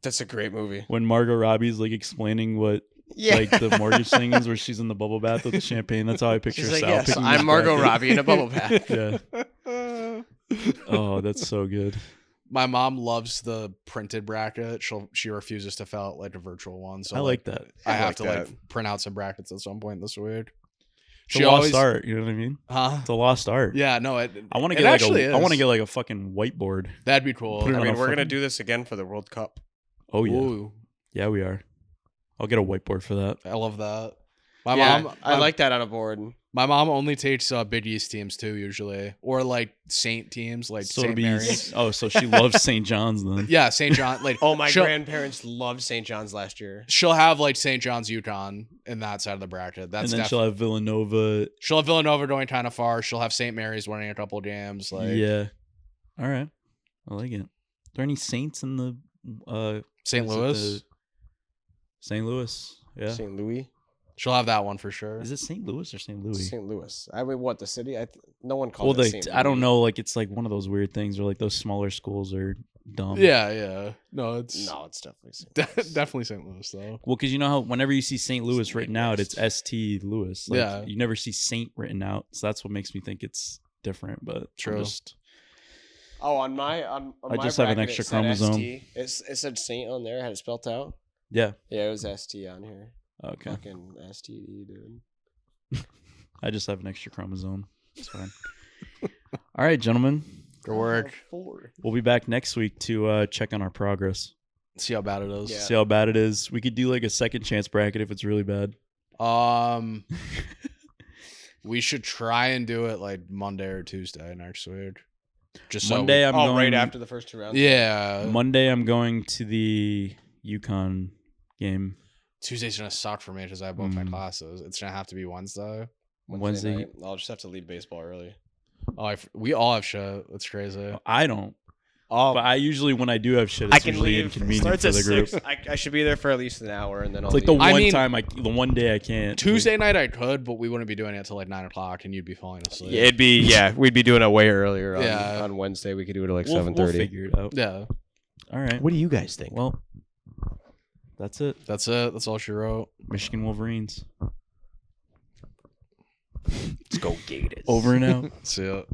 That's a great movie. When Margot Robbie's like explaining what like the mortgage thing is, where she's in the bubble bath with the champagne. That's how I picture She's like, Sal yes, picking I'm this Margot bracket. Robbie in a bubble bath. Yeah. Oh, that's so good. My mom loves the printed bracket. She refuses to fill out like a virtual one. So I like that. I have like to that. like print out some brackets at some point this week. It's a lost art. You know what I mean? Huh? It's a lost art. Yeah, no. I want to it get actually I want to get like a fucking whiteboard. That'd be cool. Put it I on mean, a we're gonna fucking- do this again for the World Cup. Oh yeah, Ooh, yeah we are. I'll get a whiteboard for that. I love that. I like that on a board. My mom only takes Big East teams too, usually, or like Saint teams, like So Saint it'll be Mary's. oh, so she loves St. John's then. Yeah, St. John. Like, Oh, my she'll, grandparents loved St. John's last year. she'll have like St. John's, Yukon in that side of the bracket. That's And then she'll have Villanova. she'll have Villanova going kind of far. She'll have St. Mary's winning a couple games. Like, Yeah. All right. I like it. Are there any Saints in the St. is it Louis. St. Louis. Yeah. St. Louis. She'll have that one for sure. Is it St. Louis or St. Louis? St. Louis. I mean, what, the city? No one Well, calls it St. I don't Louis. know. Like, it's like one of those weird things where like those smaller schools are dumb. Yeah. No, it's definitely St. Louis. definitely St. Louis though. Well, because you know how whenever you see St. Louis written out, it's St. Louis. Like, Yeah. You never see Saint written out, so that's what makes me think it's different. But I'm True. Oh, on my I my just have an bracket, extra it said chromosome. ST. It said Saint on there. I had it spelled out. Yeah. Yeah, it was ST on here. Okay. Fucking STD, dude. I just have an extra chromosome. It's fine. All right, gentlemen. Good work. Four. We'll be back next week to check on our progress. See how bad it is. See how bad it is. We could do like a second chance bracket if it's really bad. We should try and do it like Monday or Tuesday next week. Just Monday, I'm going right after the first 2 rounds. Yeah. Monday, I'm going to the UConn game. Tuesday's gonna suck for me because I have both my classes. It's gonna have to be Wednesday. Wednesday night. I'll just have to leave baseball early. Oh, we all have shit. That's crazy. I don't. But I usually, when I do have shit, it's usually inconvenient for the group. I should be there for at least an hour, and then I'll it's like the one day I can't. Tuesday night I could, but we wouldn't be doing it until like 9 o'clock, and you'd be falling asleep. Yeah, we'd be doing it way earlier. On Wednesday we could do it at like 7:30. We'll figure it out. Yeah. All right. What do you guys think? Well, that's it. That's all she wrote. Michigan Wolverines. Let's go Gators. Over and out. See ya.